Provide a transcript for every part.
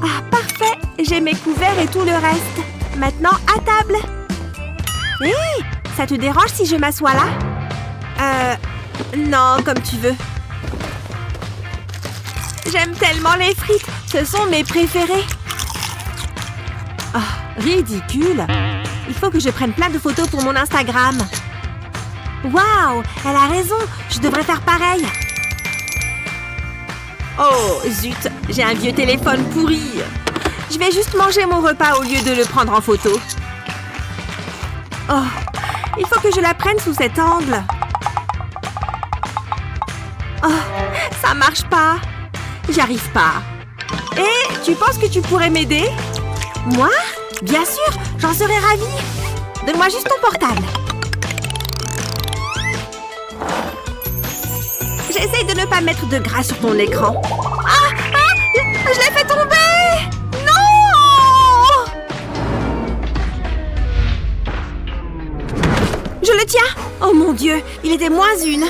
Ah, parfait! J'ai mes couverts et tout le reste. Maintenant, à table. Hé! Ça te dérange si je m'assois là? Non, comme tu veux. J'aime tellement les frites. Ce sont mes préférés. Oh, ridicule. Il faut que je prenne plein de photos pour mon Instagram. Waouh! Elle a raison. Je devrais faire pareil. Oh, zut! J'ai un vieux téléphone pourri. Je vais juste manger mon repas au lieu de le prendre en photo. Oh, il faut que je la prenne sous cet angle. Oh, ça marche pas. J'y arrive pas. Et tu penses que tu pourrais m'aider? Moi? Bien sûr, j'en serais ravie. Donne-moi juste ton portable. J'essaye de ne pas mettre de gras sur ton écran. Je l'ai fait tomber! Non! Je le tiens! Oh mon Dieu, il était moins une.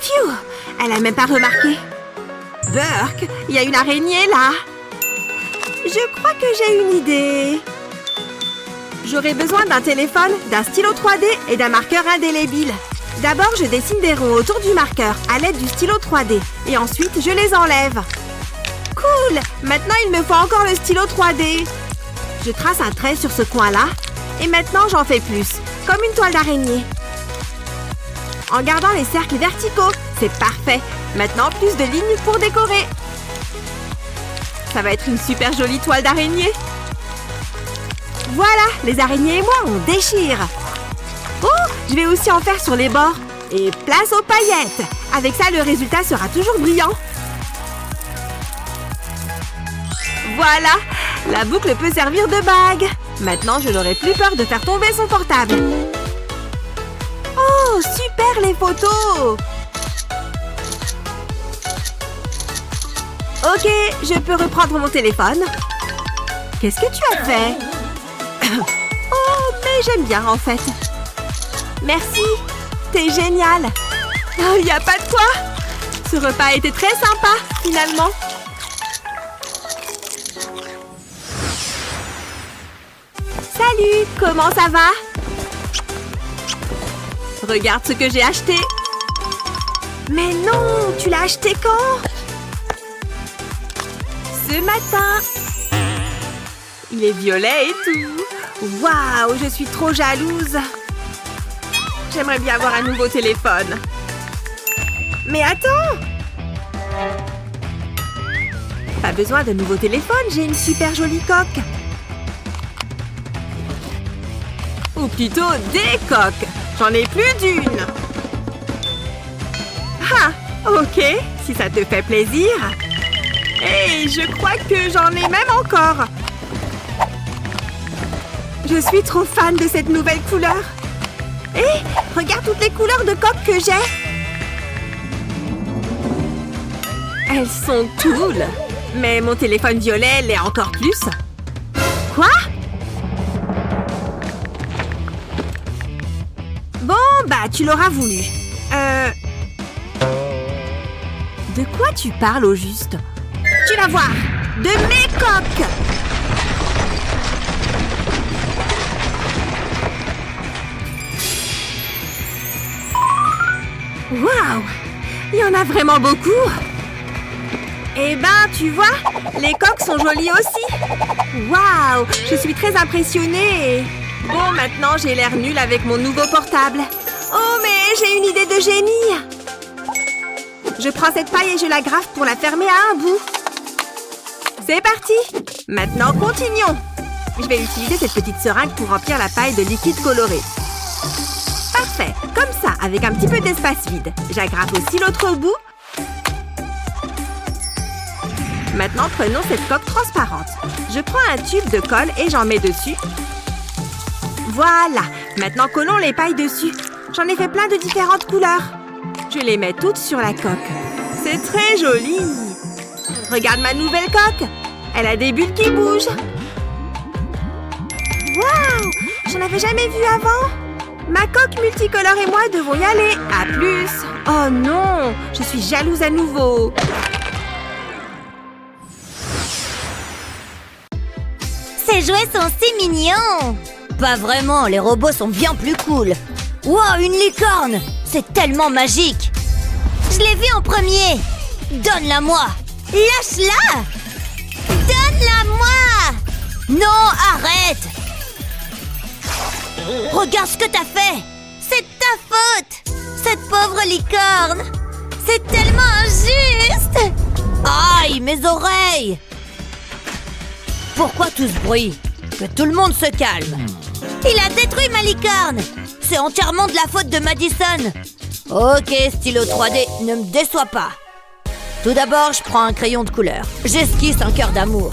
Phew! Elle a même pas remarqué. Burke, il y a une araignée là. Je crois que j'ai une idée. J'aurai besoin d'un téléphone, d'un stylo 3D et d'un marqueur indélébile. D'abord, je dessine des ronds autour du marqueur à l'aide du stylo 3D. Et ensuite, je les enlève. Cool! Maintenant, il me faut encore le stylo 3D. Je trace un trait sur ce coin-là. Et maintenant, j'en fais plus. Comme une toile d'araignée. En gardant les cercles verticaux. C'est parfait. Maintenant, plus de lignes pour décorer. Ça va être une super jolie toile d'araignée. Voilà, les araignées et moi, on déchire. Oh, je vais aussi en faire sur les bords. Et place aux paillettes. Avec ça, le résultat sera toujours brillant. Voilà, la boucle peut servir de bague. Maintenant, je n'aurai plus peur de faire tomber son portable. Oh, super les photos! Ok, je peux reprendre mon téléphone. Qu'est-ce que tu as fait? Oh, mais j'aime bien en fait. Merci, t'es génial. Oh, y a pas de quoi. Ce repas a été très sympa, finalement. Salut, comment ça va? Regarde ce que j'ai acheté. Mais non, tu l'as acheté quand? Ce matin. Il est violet et tout. Waouh, je suis trop jalouse. J'aimerais bien avoir un nouveau téléphone. Mais attends! Pas besoin de nouveau téléphone, j'ai une super jolie coque. Ou plutôt des coques. J'en ai plus d'une. Ah, ok, si ça te fait plaisir. Et je crois que j'en ai même encore. Je suis trop fan de cette nouvelle couleur. Hé, regarde toutes les couleurs de coques que j'ai. Elles sont cool. Mais mon téléphone violet l'est encore plus. Quoi? Bon, bah, tu l'auras voulu. De quoi tu parles au juste? Tu vas voir. De mes coques. Waouh! Il y en a vraiment beaucoup! Eh ben, tu vois, les coques sont jolies aussi! Waouh! Je suis très impressionnée! Bon, maintenant, j'ai l'air nulle avec mon nouveau portable. Oh, mais j'ai une idée de génie! Je prends cette paille et je la graffe pour la fermer à un bout. C'est parti! Maintenant, continuons! Je vais utiliser cette petite seringue pour remplir la paille de liquide coloré. Parfait, comme ça, avec un petit peu d'espace vide. J'agrafe aussi l'autre bout. Maintenant, prenons cette coque transparente. Je prends un tube de colle et j'en mets dessus. Voilà, maintenant collons les pailles dessus. J'en ai fait plein de différentes couleurs. Je les mets toutes sur la coque. C'est très joli. Regarde ma nouvelle coque. Elle a des bulles qui bougent. Waouh, j'en avais jamais vu avant. Ma coque multicolore et moi devons y aller. À plus. Oh non, je suis jalouse à nouveau. Ces jouets sont si mignons. Pas vraiment, les robots sont bien plus cool. Wow, une licorne! C'est tellement magique. Je l'ai vue en premier. Donne-la-moi. Lâche-la. Donne-la-moi. Non, arrête. Regarde ce que t'as fait. C'est ta faute. Cette pauvre licorne. C'est tellement injuste. Aïe, mes oreilles. Pourquoi tout ce bruit? Que tout le monde se calme. Il a détruit ma licorne. C'est entièrement de la faute de Madison. Ok, stylo 3D, ne me déçois pas. Tout d'abord, je prends un crayon de couleur. J'esquisse un cœur d'amour.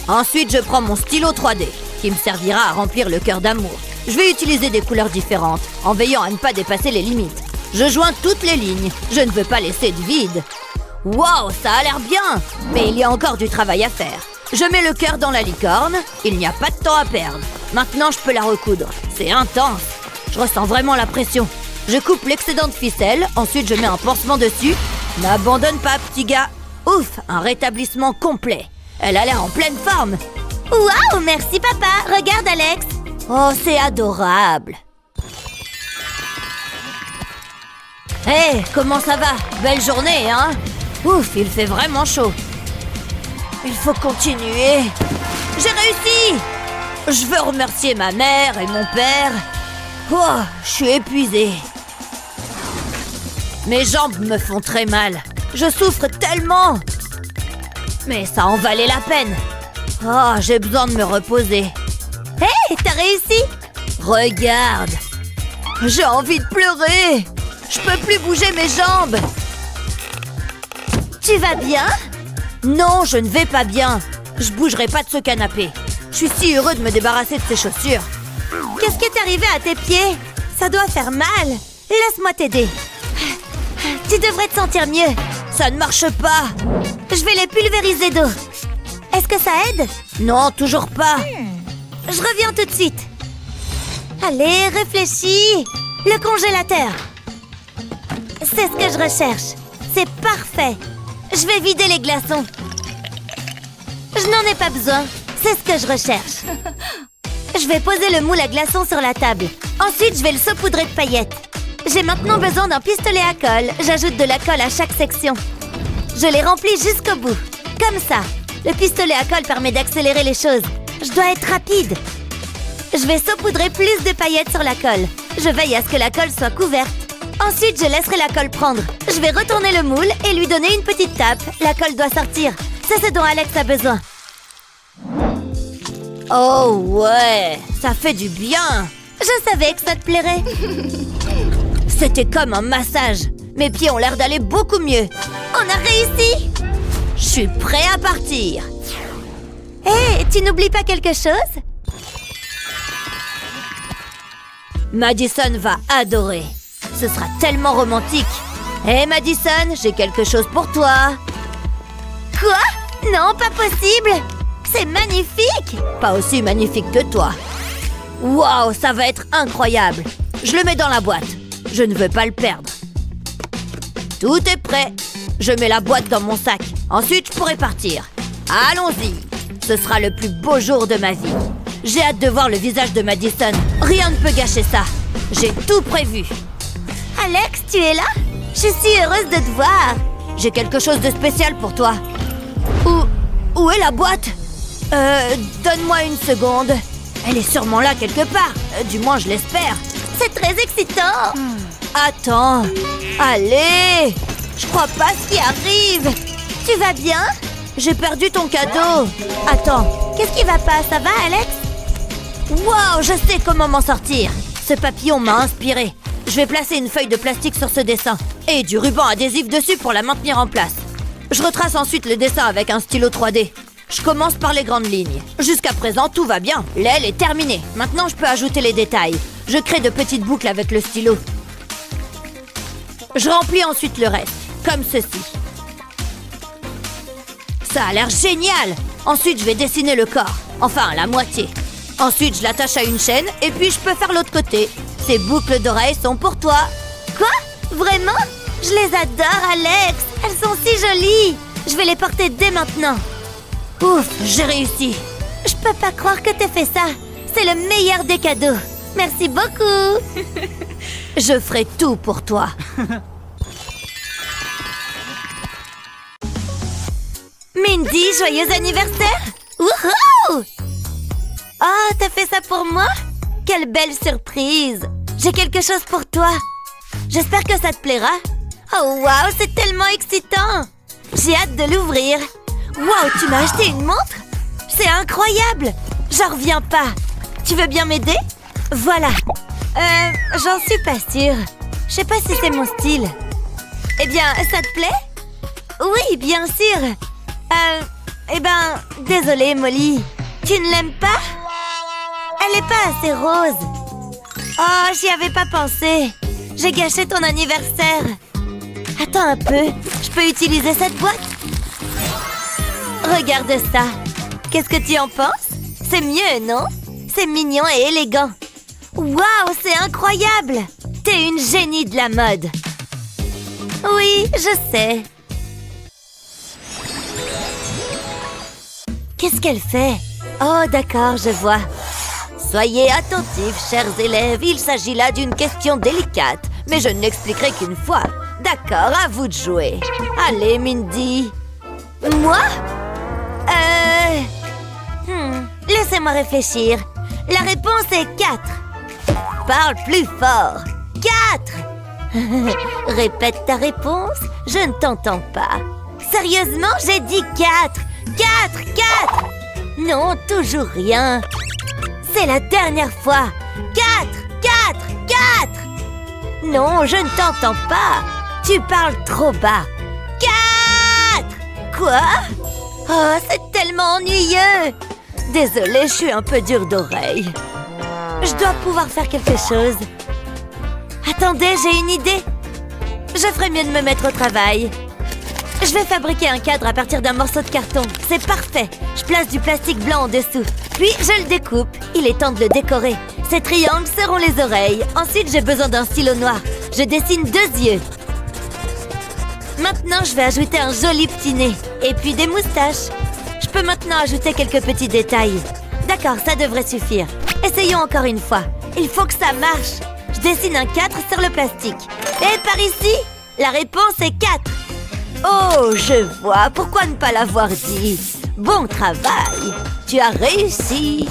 Ensuite, je prends mon stylo 3D, qui me servira à remplir le cœur d'amour. Je vais utiliser des couleurs différentes, en veillant à ne pas dépasser les limites. Je joins toutes les lignes. Je ne veux pas laisser de vide. Wow, ça a l'air bien. Mais il y a encore du travail à faire. Je mets le cœur dans la licorne. Il n'y a pas de temps à perdre. Maintenant, je peux la recoudre. C'est intense. Je ressens vraiment la pression. Je coupe l'excédent de ficelle. Ensuite, je mets un pansement dessus. N'abandonne pas, petit gars. Ouf, un rétablissement complet. Elle a l'air en pleine forme. Waouh, merci papa. Regarde, Alex. Oh, c'est adorable. Hé, comment ça va? Belle journée, hein? Ouf, il fait vraiment chaud. Il faut continuer. J'ai réussi! Je veux remercier ma mère et mon père. Oh, je suis épuisée. Mes jambes me font très mal. Je souffre tellement. Mais ça en valait la peine. Oh, j'ai besoin de me reposer. Hé, t'as réussi? Regarde. J'ai envie de pleurer. Je peux plus bouger mes jambes. Tu vas bien? Non, je ne vais pas bien. Je bougerai pas de ce canapé. Je suis si heureux de me débarrasser de ces chaussures. Qu'est-ce qui est arrivé à tes pieds? Ça doit faire mal. Laisse-moi t'aider. Tu devrais te sentir mieux. Ça ne marche pas. Je vais les pulvériser d'eau. Est-ce que ça aide? Non, toujours pas. Je reviens tout de suite. Allez, réfléchis. Le congélateur. C'est ce que je recherche. C'est parfait. Je vais vider les glaçons. Je n'en ai pas besoin. C'est ce que je recherche. Je vais poser le moule à glaçons sur la table. Ensuite, je vais le saupoudrer de paillettes. J'ai maintenant besoin d'un pistolet à colle. J'ajoute de la colle à chaque section. Je les remplis jusqu'au bout. Comme ça. Le pistolet à colle permet d'accélérer les choses. Je dois être rapide. Je vais saupoudrer plus de paillettes sur la colle. Je veille à ce que la colle soit couverte. Ensuite, je laisserai la colle prendre. Je vais retourner le moule et lui donner une petite tape. La colle doit sortir. C'est ce dont Alex a besoin. Oh ouais, ça fait du bien. Je savais que ça te plairait. C'était comme un massage. Mes pieds ont l'air d'aller beaucoup mieux. On a réussi. Je suis prêt à partir. Hé, tu n'oublies pas quelque chose? Madison va adorer. Ce sera tellement romantique. Hé Madison, j'ai quelque chose pour toi. Quoi? Non, pas possible. C'est magnifique. Pas aussi magnifique que toi. Waouh, ça va être incroyable. Je le mets dans la boîte. Je ne veux pas le perdre. Tout est prêt. Je mets la boîte dans mon sac. Ensuite, je pourrai partir. Allons-y. Ce sera le plus beau jour de ma vie. J'ai hâte de voir le visage de Madison. Rien ne peut gâcher ça. J'ai tout prévu. Alex, tu es là? Je suis heureuse de te voir. J'ai quelque chose de spécial pour toi. Où est la boîte? Donne-moi une seconde. Elle est sûrement là quelque part. Du moins, je l'espère. C'est très excitant. Attends. Allez. Je crois pas ce qui arrive. Tu vas bien? J'ai perdu ton cadeau. Attends, qu'est-ce qui va pas? Ça va, Alex? Wow, je sais comment m'en sortir. Ce papillon m'a inspiré. Je vais placer une feuille de plastique sur ce dessin et du ruban adhésif dessus pour la maintenir en place. Je retrace ensuite le dessin avec un stylo 3D. Je commence par les grandes lignes. Jusqu'à présent, tout va bien. L'aile est terminée. Maintenant, je peux ajouter les détails. Je crée de petites boucles avec le stylo. Je remplis ensuite le reste, comme ceci. Ça a l'air génial! Ensuite, je vais dessiner le corps. Enfin, la moitié. Ensuite, je l'attache à une chaîne et puis je peux faire l'autre côté. Ces boucles d'oreilles sont pour toi. Quoi? Vraiment? Je les adore, Alex! Elles sont si jolies! Je vais les porter dès maintenant. Ouf, j'ai réussi. Je peux pas croire que t'aies fait ça. C'est le meilleur des cadeaux. Merci beaucoup. Je ferai tout pour toi. Mindy, joyeux anniversaire! Wouhou! Oh, t'as fait ça pour moi? Quelle belle surprise! J'ai quelque chose pour toi. J'espère que ça te plaira. Oh, waouh, c'est tellement excitant! J'ai hâte de l'ouvrir. Waouh, tu m'as acheté une montre? C'est incroyable! J'en reviens pas. Tu veux bien m'aider? Voilà. J'en suis pas sûre. Je sais pas si c'est mon style. Eh bien, ça te plaît? Oui, bien sûr. Désolée, Molly. Tu ne l'aimes pas? Elle est pas assez rose. Oh, j'y avais pas pensé. J'ai gâché ton anniversaire. Attends un peu. Je peux utiliser cette boîte? Regarde ça. Qu'est-ce que tu en penses? C'est mieux, non? C'est mignon et élégant. Waouh, c'est incroyable! T'es une génie de la mode. Oui, je sais. Qu'est-ce qu'elle fait? Oh, d'accord, je vois. Soyez attentifs, chers élèves. Il s'agit là d'une question délicate, mais je ne l'expliquerai qu'une fois. D'accord, à vous de jouer. Allez, Mindy. Moi? Laissez-moi réfléchir. La réponse est 4. Parle plus fort. 4. Répète ta réponse. Je ne t'entends pas. Sérieusement, j'ai dit 4. 4. Non, toujours rien. C'est la dernière fois. 4. Non, je ne t'entends pas. Tu parles trop bas. 4. Quoi? Oh, c'est tellement ennuyeux. Désolée, je suis un peu dure d'oreille. Je dois pouvoir faire quelque chose. Attendez, j'ai une idée. Je ferais mieux de me mettre au travail. Je vais fabriquer un cadre à partir d'un morceau de carton. C'est parfait. Je place du plastique blanc en dessous. Puis, je le découpe. Il est temps de le décorer. Ces triangles seront les oreilles. Ensuite, j'ai besoin d'un stylo noir. Je dessine 2 yeux. Maintenant, je vais ajouter un joli petit nez. Et puis des moustaches. Je peux maintenant ajouter quelques petits détails. D'accord, ça devrait suffire. Essayons encore une fois. Il faut que ça marche. Je dessine un 4 sur le plastique. Et par ici, la réponse est 4. Oh, je vois. Pourquoi ne pas l'avoir dit? Bon travail. Tu as réussi.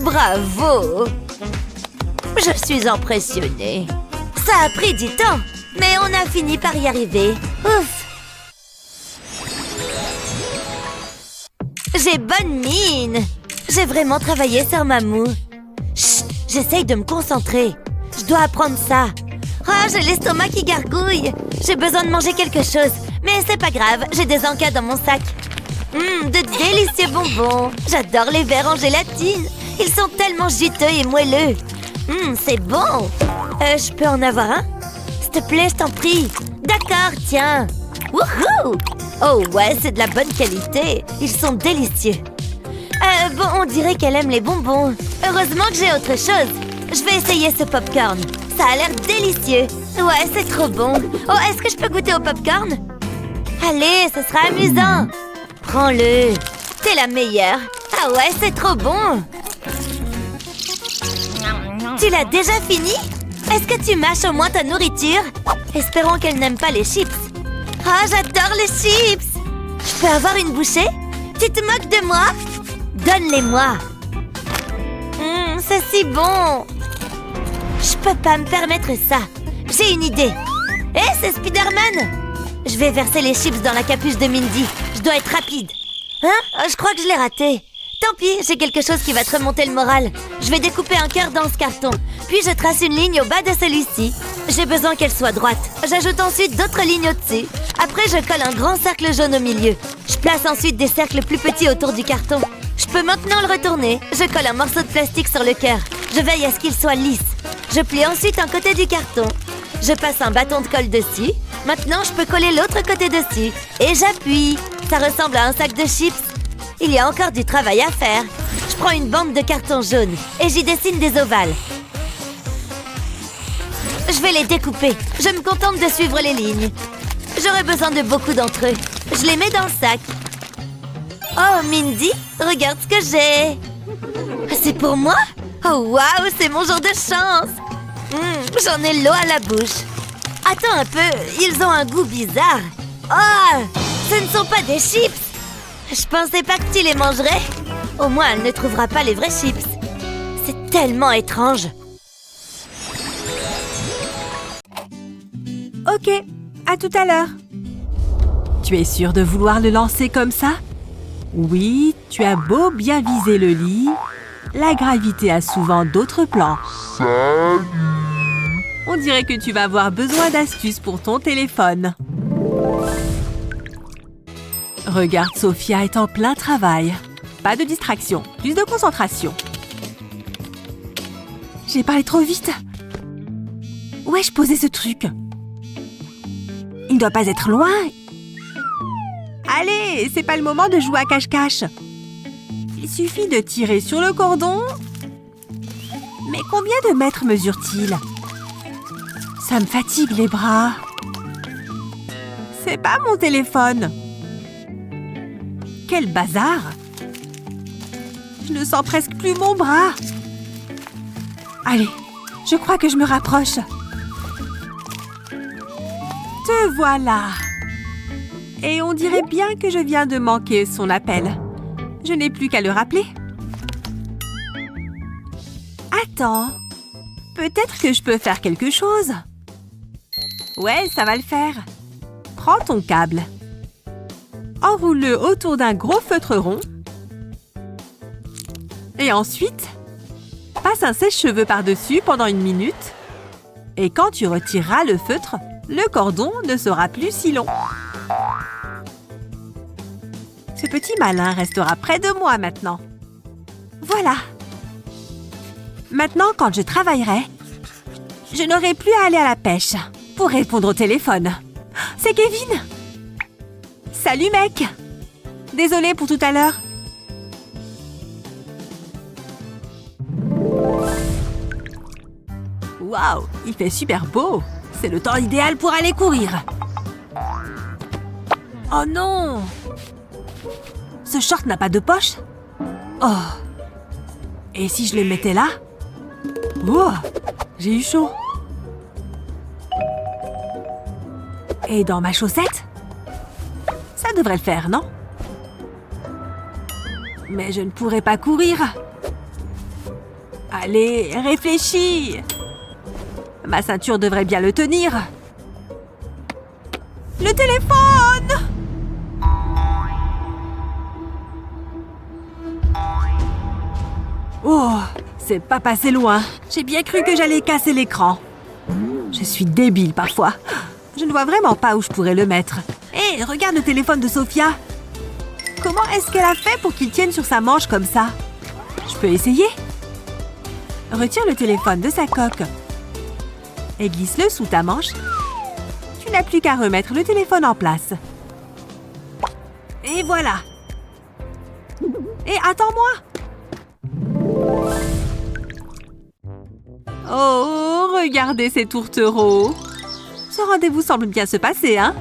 Bravo. Je suis impressionnée. Ça a pris du temps, mais on a fini par y arriver. Ouf. J'ai bonne mine. J'ai vraiment travaillé sur ma moue. Chut, j'essaye de me concentrer. Je dois apprendre ça. Oh, j'ai l'estomac qui gargouille. J'ai besoin de manger quelque chose. Mais c'est pas grave, j'ai des encas dans mon sac. De délicieux bonbons. J'adore les verres en gélatine. Ils sont tellement juteux et moelleux. C'est bon. Je peux en avoir un? S'il te plaît, je t'en prie. D'accord, tiens. Wouhou! Oh ouais, c'est de la bonne qualité. Ils sont délicieux. Bon, on dirait qu'elle aime les bonbons. Heureusement que j'ai autre chose. Je vais essayer ce popcorn. Ça a l'air délicieux. Ouais, c'est trop bon. Oh, est-ce que je peux goûter au popcorn? Allez, ce sera amusant. Prends-le. T'es la meilleure. Ah ouais, c'est trop bon. Tu l'as déjà fini? Est-ce que tu mâches au moins ta nourriture? Espérons qu'elle n'aime pas les chips. Oh, j'adore les chips. Je peux avoir une bouchée? Tu te moques de moi? Donne-les-moi. C'est si bon. Je peux pas me permettre ça. J'ai une idée. Hé, c'est Spider-Man. Je vais verser les chips dans la capuche de Mindy. Je dois être rapide. Hein? Je crois que je l'ai raté. Tant pis, j'ai quelque chose qui va te remonter le moral. Je vais découper un cœur dans ce carton. Puis je trace une ligne au bas de celui-ci. J'ai besoin qu'elle soit droite. J'ajoute ensuite d'autres lignes au-dessus. Après, je colle un grand cercle jaune au milieu. Je place ensuite des cercles plus petits autour du carton. Je peux maintenant le retourner. Je colle un morceau de plastique sur le cœur. Je veille à ce qu'il soit lisse. Je plie ensuite un côté du carton. Je passe un bâton de colle dessus. Maintenant, je peux coller l'autre côté dessus. Et j'appuie. Ça ressemble à un sac de chips. Il y a encore du travail à faire. Je prends une bande de carton jaune et j'y dessine des ovales. Je vais les découper. Je me contente de suivre les lignes. J'aurai besoin de beaucoup d'entre eux. Je les mets dans le sac. Oh, Mindy, regarde ce que j'ai. C'est pour moi? Oh, waouh, c'est mon jour de chance. J'en ai l'eau à la bouche. Attends un peu, ils ont un goût bizarre. Oh, ce ne sont pas des chips. Je pensais pas que tu les mangerais. Au moins, elle ne trouvera pas les vrais chips. C'est tellement étrange. Ok, à tout à l'heure. Tu es sûre de vouloir le lancer comme ça? Oui, tu as beau bien viser le lit, la gravité a souvent d'autres plans. Salut! On dirait que tu vas avoir besoin d'astuces pour ton téléphone. Regarde, Sophia est en plein travail. Pas de distraction, plus de concentration. J'ai parlé trop vite. Où ai-je posé ce truc? Il ne doit pas être loin. Allez, c'est pas le moment de jouer à cache-cache. Il suffit de tirer sur le cordon. Mais combien de mètres mesure-t-il? Ça me fatigue les bras. C'est pas mon téléphone. Quel bazar! Je ne sens presque plus mon bras. Allez, je crois que je me rapproche. Te voilà. Et on dirait bien que je viens de manquer son appel. Je n'ai plus qu'à le rappeler. Attends. Peut-être que je peux faire quelque chose. Ouais, ça va le faire. Prends ton câble. Enroule-le autour d'un gros feutre rond. Et ensuite, passe un sèche-cheveux par-dessus pendant 1 minute. Et quand tu retireras le feutre, le cordon ne sera plus si long. Ce petit malin restera près de moi maintenant. Voilà. Maintenant, quand je travaillerai, je n'aurai plus à aller à la pêche pour répondre au téléphone. C'est Kevin! Salut mec! Désolée pour tout à l'heure. Waouh, il fait super beau. C'est le temps idéal pour aller courir. Oh non! Ce short n'a pas de poche? Oh! Et si je le mettais là? Oh! J'ai eu chaud. Et dans ma chaussette? Ça devrait le faire, non? Mais je ne pourrais pas courir. Allez, réfléchis! Ma ceinture devrait bien le tenir. Le téléphone! Oh, c'est pas passé loin. J'ai bien cru que j'allais casser l'écran. Je suis débile parfois. Je ne vois vraiment pas où je pourrais le mettre. Hé, regarde le téléphone de Sophia. Comment est-ce qu'elle a fait pour qu'il tienne sur sa manche comme ça? Je peux essayer? Retire le téléphone de sa coque et glisse-le sous ta manche. Tu n'as plus qu'à remettre le téléphone en place. Et voilà. Et attends-moi. Oh, regardez ces tourtereaux. Ce rendez-vous semble bien se passer, hein?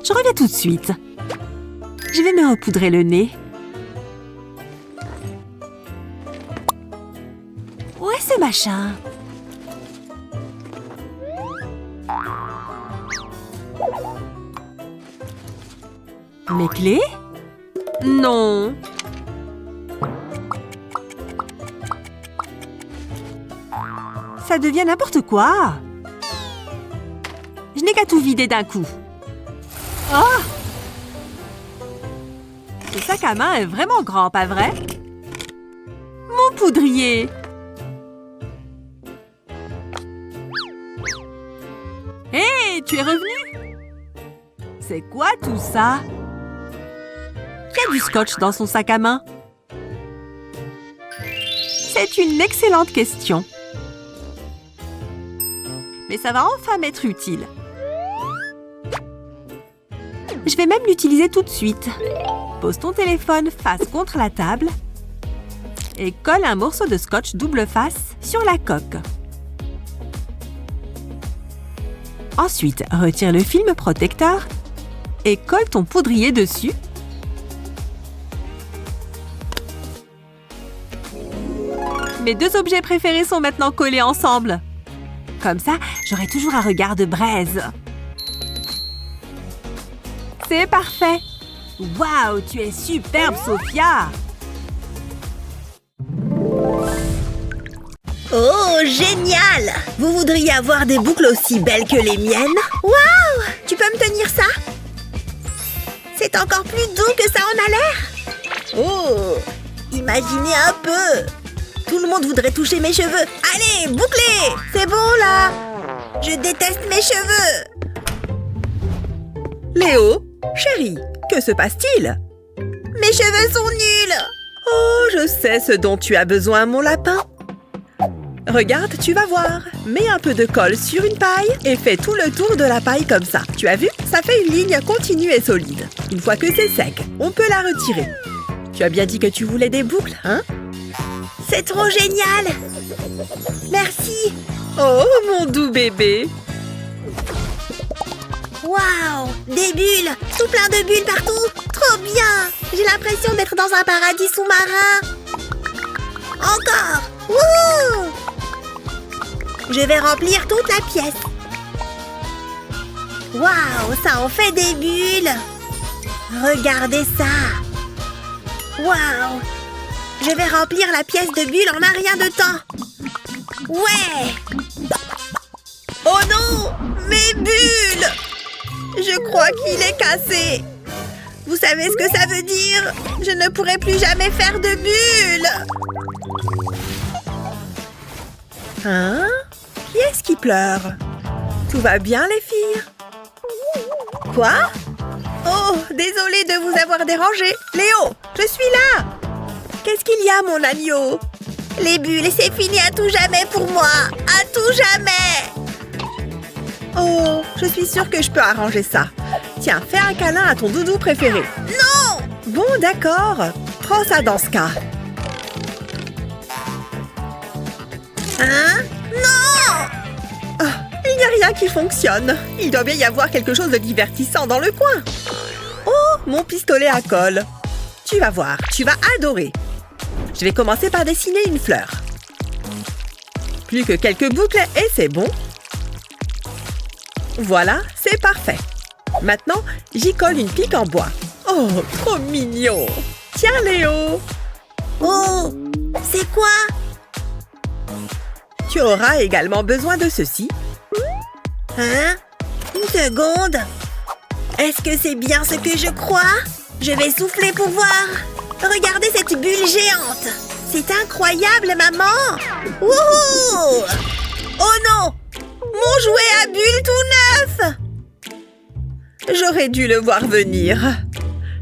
Je reviens tout de suite. Je vais me repoudrer le nez. Où est ce machin? Mes clés? Non. Ça devient n'importe quoi. Je n'ai qu'à tout vider d'un coup. Oh! Ce sac à main est vraiment grand, pas vrai? Mon poudrier! Hé, tu es revenu? C'est quoi tout ça? Il y a du scotch dans son sac à main. C'est une excellente question. Mais ça va enfin m'être utile. Je vais même l'utiliser tout de suite. Pose ton téléphone face contre la table et colle un morceau de scotch double face sur la coque. Ensuite, retire le film protecteur et colle ton poudrier dessus. Mes 2 objets préférés sont maintenant collés ensemble. Comme ça, j'aurai toujours un regard de braise. C'est parfait. Waouh, tu es superbe, Sophia. Oh, génial! Vous voudriez avoir des boucles aussi belles que les miennes? Waouh! Tu peux me tenir ça? C'est encore plus doux que ça en a l'air. Oh! Imaginez un peu! Tout le monde voudrait toucher mes cheveux. Allez, bouclez! C'est bon, là! Je déteste mes cheveux! Léo, chérie, que se passe-t-il? Mes cheveux sont nuls! Oh, je sais ce dont tu as besoin, mon lapin. Regarde, tu vas voir. Mets un peu de colle sur une paille et fais tout le tour de la paille comme ça. Tu as vu? Ça fait une ligne continue et solide. Une fois que c'est sec, on peut la retirer. Tu as bien dit que tu voulais des boucles, hein? C'est trop génial! Merci! Oh, mon doux bébé! Waouh! Des bulles! Tout plein de bulles partout! Trop bien! J'ai l'impression d'être dans un paradis sous-marin! Encore! Wouhou! Je vais remplir toute la pièce! Waouh! Ça en fait des bulles! Regardez ça! Waouh! Je vais remplir la pièce de bulles en un rien de temps! Ouais! Oh non! Mes bulles! Je crois qu'il est cassé! Vous savez ce que ça veut dire? Je ne pourrai plus jamais faire de bulles! Hein? Qui est-ce qui pleure? Tout va bien, les filles? Quoi? Oh, désolée de vous avoir dérangé. Léo, je suis là! Qu'est-ce qu'il y a, mon agneau? Les bulles, c'est fini à tout jamais pour moi! À tout jamais! Oh, je suis sûre que je peux arranger ça. Tiens, fais un câlin à ton doudou préféré. Non! Bon, d'accord. Prends ça dans ce cas. Hein? Non! Ah, il n'y a rien qui fonctionne. Il doit bien y avoir quelque chose de divertissant dans le coin. Oh, mon pistolet à colle. Tu vas voir, tu vas adorer. Je vais commencer par dessiner une fleur. Plus que quelques boucles et c'est bon. Voilà, c'est parfait. Maintenant, j'y colle une pique en bois. Oh, trop mignon! Tiens, Léo! Oh! C'est quoi? Tu auras également besoin de ceci. Hein? Une seconde. Est-ce que c'est bien ce que je crois? Je vais souffler pour voir. Regardez cette bulle géante. C'est incroyable, maman! Wouhou! Oh non! Mon jouet à bulles tout neuf! J'aurais dû le voir venir.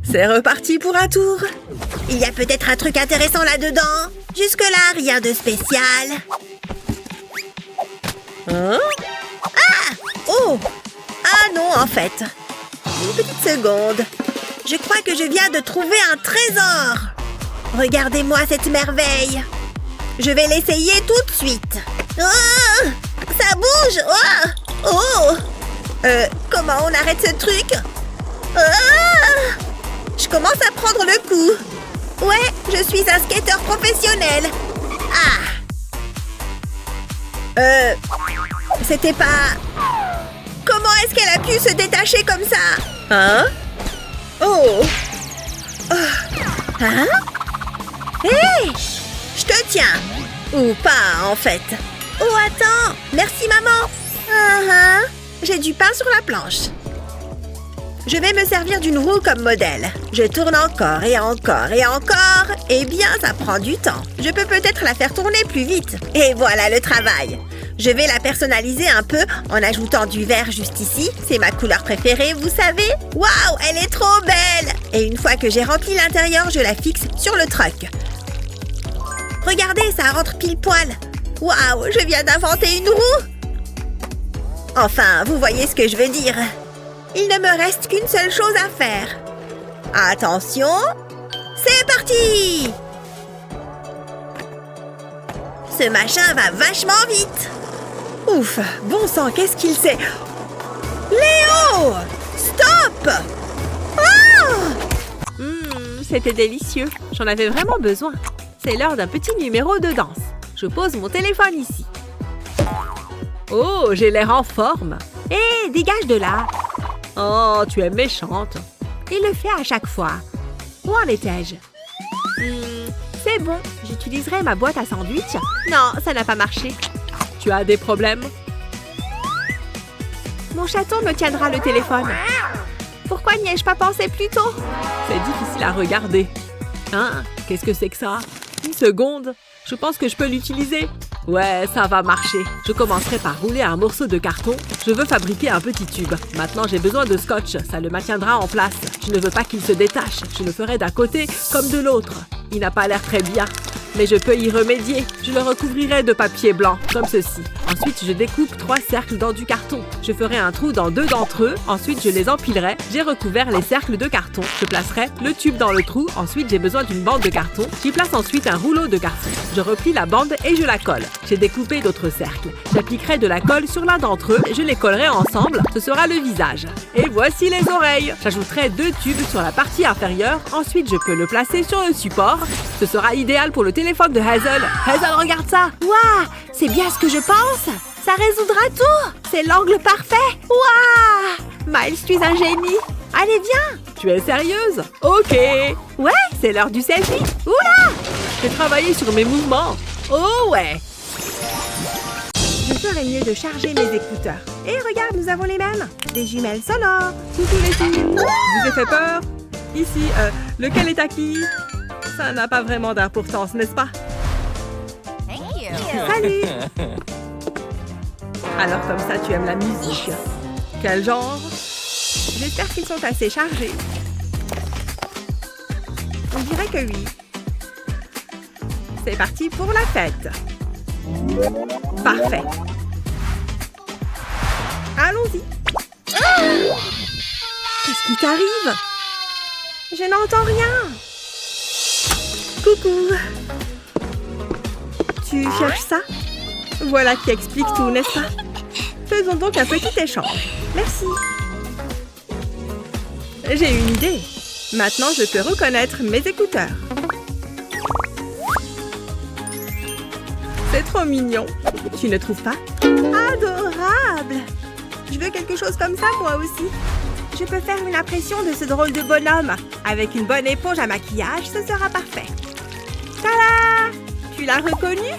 C'est reparti pour un tour. Il y a peut-être un truc intéressant là-dedans. Jusque-là, rien de spécial. Hein? Ah! Oh! Ah non, en fait. Une petite seconde. Je crois que je viens de trouver un trésor. Regardez-moi cette merveille. Je vais l'essayer tout de suite. Oh! Ça bouge! Oh! Oh! Comment on arrête ce truc? Ah! Je commence à prendre le coup. Ouais, je suis un skateur professionnel. Ah! C'était pas... Comment est-ce qu'elle a pu se détacher comme ça? Hein? Oh! Hein? Hé! Je te tiens! Ou pas, en fait. Oh, attends! Merci, maman! J'ai du pain sur la planche. Je vais me servir d'une roue comme modèle. Je tourne encore et encore et encore. Eh bien, ça prend du temps. Je peux peut-être la faire tourner plus vite. Et voilà le travail. Je vais la personnaliser un peu en ajoutant du vert juste ici. C'est ma couleur préférée, vous savez. Waouh, elle est trop belle! Et une fois que j'ai rempli l'intérieur, je la fixe sur le truck. Regardez, ça rentre pile poil. Waouh, je viens d'inventer une roue! Enfin, vous voyez ce que je veux dire. Il ne me reste qu'une seule chose à faire. Attention, c'est parti! Ce machin va vachement vite. Ouf, bon sang, qu'est-ce qu'il sait? Léo! Stop! Oh! C'était délicieux. J'en avais vraiment besoin. C'est l'heure d'un petit numéro de danse. Je pose mon téléphone ici. Oh, j'ai l'air en forme. Hé, dégage de là. Oh, tu es méchante. Il le fait à chaque fois. Où en étais-je? C'est bon, j'utiliserai ma boîte à sandwich. Non, ça n'a pas marché. Tu as des problèmes? Mon chaton me tiendra le téléphone. Pourquoi n'y ai-je pas pensé plus tôt? C'est difficile à regarder. Hein? Qu'est-ce que c'est que ça? Une seconde. Je pense que je peux l'utiliser. Ouais, ça va marcher. Je commencerai par rouler un morceau de carton. Je veux fabriquer un petit tube. Maintenant, j'ai besoin de scotch. Ça le maintiendra en place. Je ne veux pas qu'il se détache. Je le ferai d'un côté comme de l'autre. Il n'a pas l'air très bien. Mais je peux y remédier. Je le recouvrirai de papier blanc, comme ceci. Ensuite, je découpe 3 cercles dans du carton. Je ferai un trou dans 2 d'entre eux. Ensuite, je les empilerai. J'ai recouvert les cercles de carton. Je placerai le tube dans le trou. Ensuite, j'ai besoin d'une bande de carton. J'y place ensuite un rouleau de carton. Je replie la bande et je la colle. J'ai découpé d'autres cercles. J'appliquerai de la colle sur l'un d'entre eux. Je les collerai ensemble. Ce sera le visage. Et voici les oreilles. J'ajouterai 2 tubes sur la partie inférieure. Ensuite, je peux le placer sur le support. Ce sera idéal pour le téléphone de Hazel. Hazel, regarde ça. Waouh, c'est bien ce que je pense. Ça résoudra tout. C'est l'angle parfait. Waouh, Miles, tu es un génie. Allez, viens. Tu es sérieuse? Ok. Ouais, c'est l'heure du selfie. Oula! J'ai travaillé sur mes mouvements. Oh ouais. Je ferais mieux de charger mes écouteurs. Et regarde, nous avons les mêmes. Des jumelles sonores. Coucou les filles. Je vous ai fait peur? Ici, lequel est à qui? Ça n'a pas vraiment d'importance, n'est-ce pas? Salut. Alors comme ça, tu aimes la musique. Quel genre? J'espère qu'ils sont assez chargés. On dirait que oui. C'est parti pour la fête. Parfait. Allons-y. Qu'est-ce qui t'arrive? Je n'entends rien. Coucou. Tu cherches ça? Voilà qui explique tout, n'est-ce pas? Faisons donc un petit échange. Merci. J'ai une idée. Maintenant, je peux reconnaître mes écouteurs. C'est trop mignon. Tu ne trouves pas? Adorable. Je veux quelque chose comme ça, moi aussi. Je peux faire une impression de ce drôle de bonhomme. Avec une bonne éponge à maquillage, ce sera parfait. Tada! Tu l'as reconnu?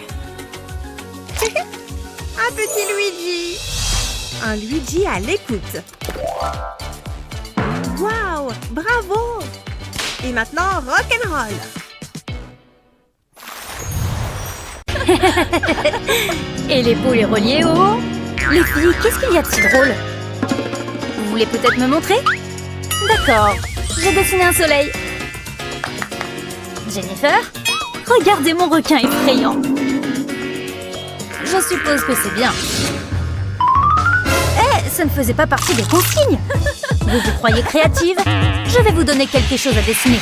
Un petit Luigi. Un Luigi à l'écoute. Waouh! Bravo! Et maintenant, rock'n'roll. Et l'épaule est reliée au haut. Les filles, qu'est-ce qu'il y a de si drôle? Vous voulez peut-être me montrer? D'accord, j'ai dessiné un soleil. Jennifer, regardez mon requin effrayant. Je suppose que c'est bien. Eh, ça ne faisait pas partie des consignes. Vous vous croyez créative? Je vais vous donner quelque chose à dessiner.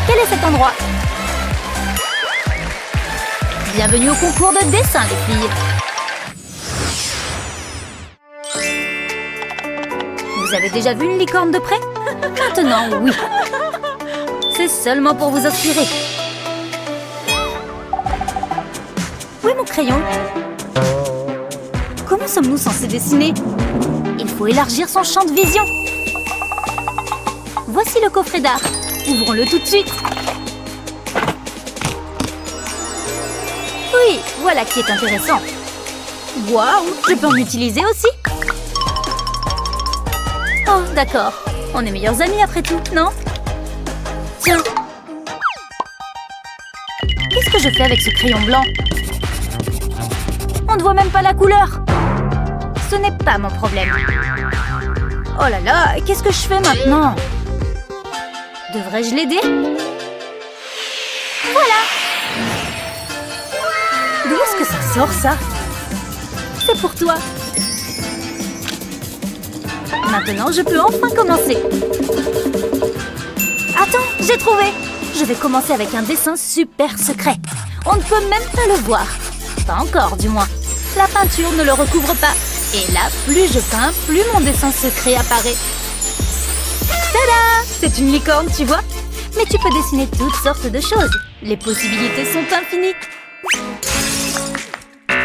Quel est cet endroit? Bienvenue au concours de dessin, les filles. Vous avez déjà vu une licorne de près? Maintenant, oui. C'est seulement pour vous inspirer. Où est mon crayon? Comment sommes-nous censés dessiner? Il faut élargir son champ de vision. Voici le coffret d'art. Ouvrons-le tout de suite. Oui, voilà qui est intéressant. Waouh, je peux en utiliser aussi? Oh, d'accord. On est meilleurs amis après tout, non? Tiens. Qu'est-ce que je fais avec ce crayon blanc? On ne voit même pas la couleur. Ce n'est pas mon problème. Oh là là, qu'est-ce que je fais maintenant? Devrais-je l'aider? Voilà! D'où est-ce que ça sort, ça? C'est pour toi. Maintenant, je peux enfin commencer. Attends, j'ai trouvé! Je vais commencer avec un dessin super secret. On ne peut même pas le voir. Pas encore, du moins. La peinture ne le recouvre pas. Et là, plus je peins, plus mon dessin secret apparaît. Tada! C'est une licorne, tu vois? Mais tu peux dessiner toutes sortes de choses. Les possibilités sont infinies.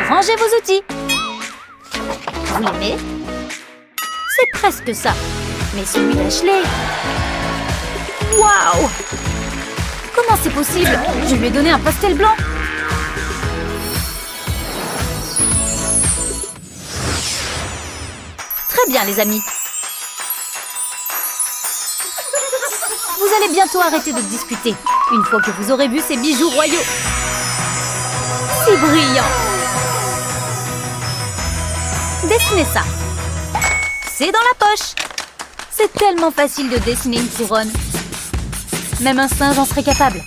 Rangez vos outils. Vous l'aimez? C'est presque ça. Mais celui d'Ashley... Waouh! Comment c'est possible? Je lui ai donné un pastel blanc. Très bien, les amis. Vous allez bientôt arrêter de discuter, une fois que vous aurez vu ces bijoux royaux. C'est brillant. Dessinez ça. C'est dans la poche. C'est tellement facile de dessiner une couronne. Même un singe en serait capable.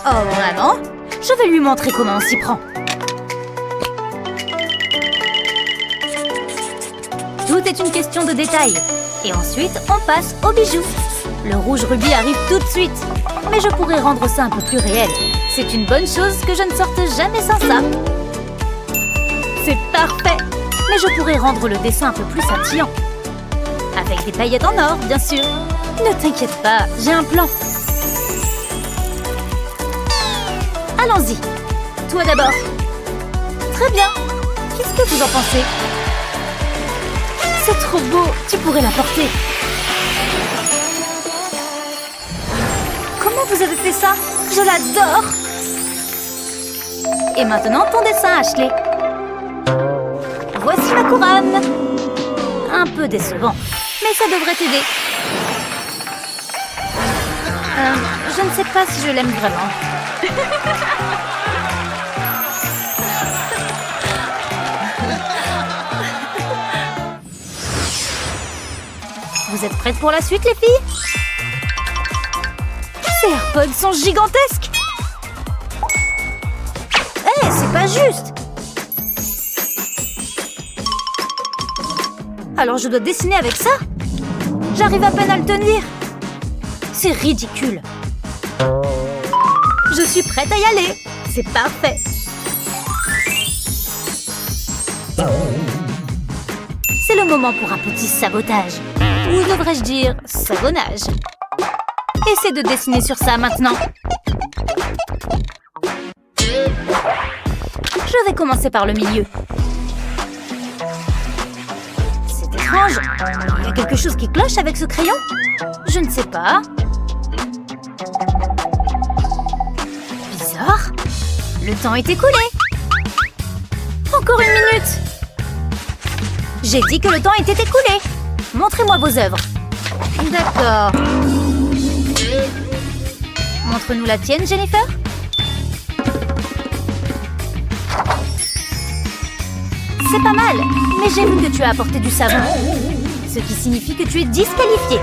Oh, vraiment? Je vais lui montrer comment on s'y prend. Tout est une question de détail. Et ensuite, on passe aux bijoux. Le rouge rubis arrive tout de suite. Mais je pourrais rendre ça un peu plus réel. C'est une bonne chose que je ne sorte jamais sans ça. C'est parfait. Mais je pourrais rendre le dessin un peu plus scintillant. Avec des paillettes en or, bien sûr. Ne t'inquiète pas, j'ai un plan. Allons-y. Toi d'abord. Très bien. Qu'est-ce que vous en pensez? C'est trop beau. Tu pourrais la porter. Comment vous avez fait ça? Je l'adore. Et maintenant, ton dessin, Ashley. Voici ma couronne. Un peu décevant, mais ça devrait t'aider. Je ne sais pas si je l'aime vraiment. Vous êtes prêtes pour la suite, les filles? Ces AirPods sont gigantesques. Hé, c'est pas juste. Alors je dois dessiner avec ça? J'arrive à peine à le tenir. C'est ridicule. Je suis prête à y aller. C'est parfait. C'est le moment pour un petit sabotage. Ou devrais-je dire savonnage. Essaie de dessiner sur ça maintenant. Je vais commencer par le milieu. C'est étrange. Il y a quelque chose qui cloche avec ce crayon? Je ne sais pas. Bizarre. Le temps est écoulé. Encore une minute. J'ai dit que le temps était écoulé. Montrez-moi vos œuvres. D'accord. Montre-nous la tienne, Jennifer. C'est pas mal, mais j'ai vu que tu as apporté du savon. Ce qui signifie que tu es disqualifié.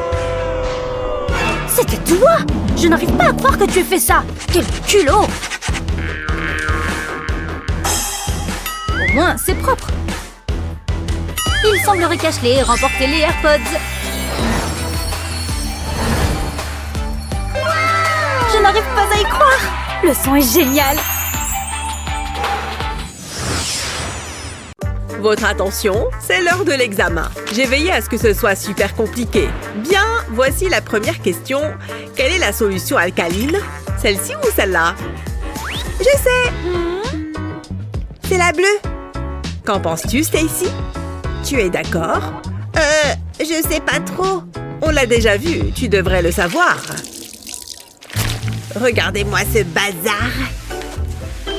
C'était toi! Je n'arrive pas à croire que tu aies fait ça. Quel culot! Au moins, c'est propre. Il semblerait qu'Ashley ait remporté les AirPods. Je n'arrive pas à y croire. Le son est génial. Votre attention, c'est l'heure de l'examen. J'ai veillé à ce que ce soit super compliqué. Bien, voici la première question. Quelle est la solution alcaline? Celle-ci ou celle-là? Je sais. C'est la bleue. Qu'en penses-tu, Stacy? Tu es d'accord? Je sais pas trop. On l'a déjà vu, tu devrais le savoir. Regardez-moi ce bazar.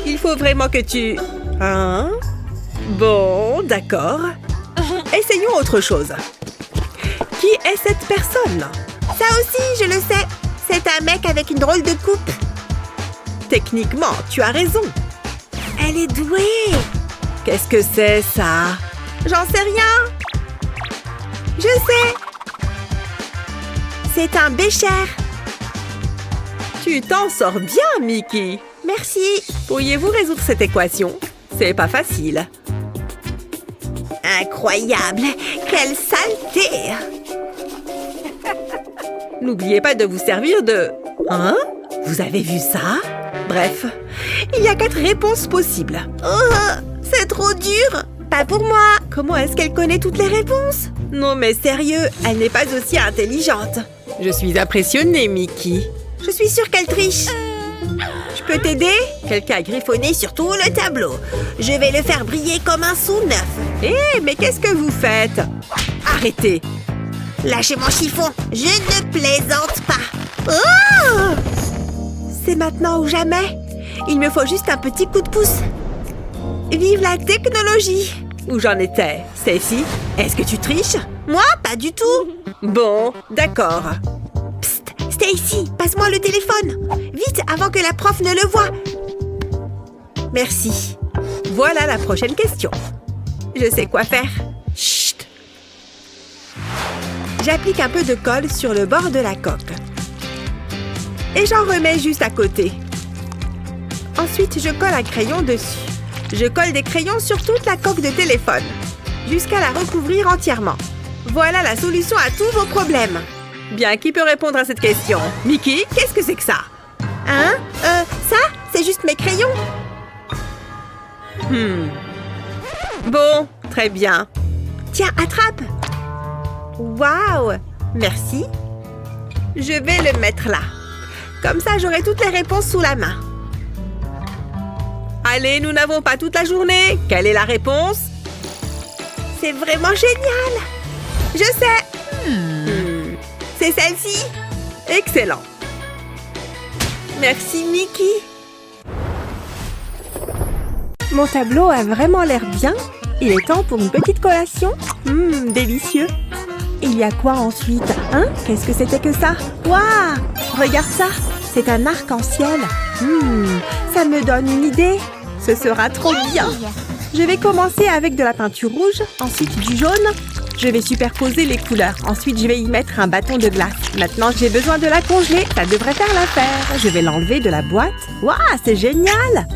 Il faut vraiment que tu... Hein? Bon, d'accord. Essayons autre chose. Qui est cette personne? Ça aussi, je le sais. C'est un mec avec une drôle de coupe. Techniquement, tu as raison. Elle est douée. Qu'est-ce que c'est, ça? J'en sais rien. Je sais. C'est un bécher. Tu t'en sors bien, Mickey. Merci. Pourriez-vous résoudre cette équation? C'est pas facile. Incroyable. Quelle saleté. N'oubliez pas de vous servir de... Hein? Vous avez vu ça? Bref, il y a 4 réponses possibles. Oh, c'est trop dur. Pas pour moi. Comment est-ce qu'elle connaît toutes les réponses? Non mais sérieux, elle n'est pas aussi intelligente. Je suis impressionnée, Mickey. Je suis sûre qu'elle triche. Je peux t'aider? Quelqu'un a griffonné sur tout le tableau. Je vais le faire briller comme un sou neuf. Mais qu'est-ce que vous faites? Arrêtez! Lâchez mon chiffon. Je ne plaisante pas. Oh! C'est maintenant ou jamais. Il me faut juste un petit coup de pouce. Vive la technologie! Où j'en étais? Stacy, est-ce que tu triches? Moi, pas du tout. Bon, d'accord. Psst, Stacy, passe-moi le téléphone. Vite, avant que la prof ne le voie. Merci. Voilà la prochaine question. Je sais quoi faire. Chut! J'applique un peu de colle sur le bord de la coque. Et j'en remets juste à côté. Ensuite, je colle un crayon dessus. Je colle des crayons sur toute la coque de téléphone, jusqu'à la recouvrir entièrement. Voilà la solution à tous vos problèmes. Bien, qui peut répondre à cette question? Mickey, qu'est-ce que c'est que ça? Hein? Ça, c'est juste mes crayons. Bon, très bien. Tiens, attrape. Waouh! Merci. Je vais le mettre là. Comme ça, j'aurai toutes les réponses sous la main. Allez, nous n'avons pas toute la journée. Quelle est la réponse? C'est vraiment génial! Je sais! C'est celle-ci! Excellent. Merci, Mickey. Mon tableau a vraiment l'air bien. Il est temps pour une petite collation. Délicieux. Il y a quoi ensuite? Hein? Qu'est-ce que c'était que ça? Waouh! Regarde ça! C'est un arc-en-ciel. Ça me donne une idée. Ce sera trop bien. Je vais commencer avec de la peinture rouge, ensuite du jaune. Je vais superposer les couleurs. Ensuite, je vais y mettre un bâton de glace. Maintenant, j'ai besoin de la congeler. Ça devrait faire l'affaire. Je vais l'enlever de la boîte. Waouh, c'est génial!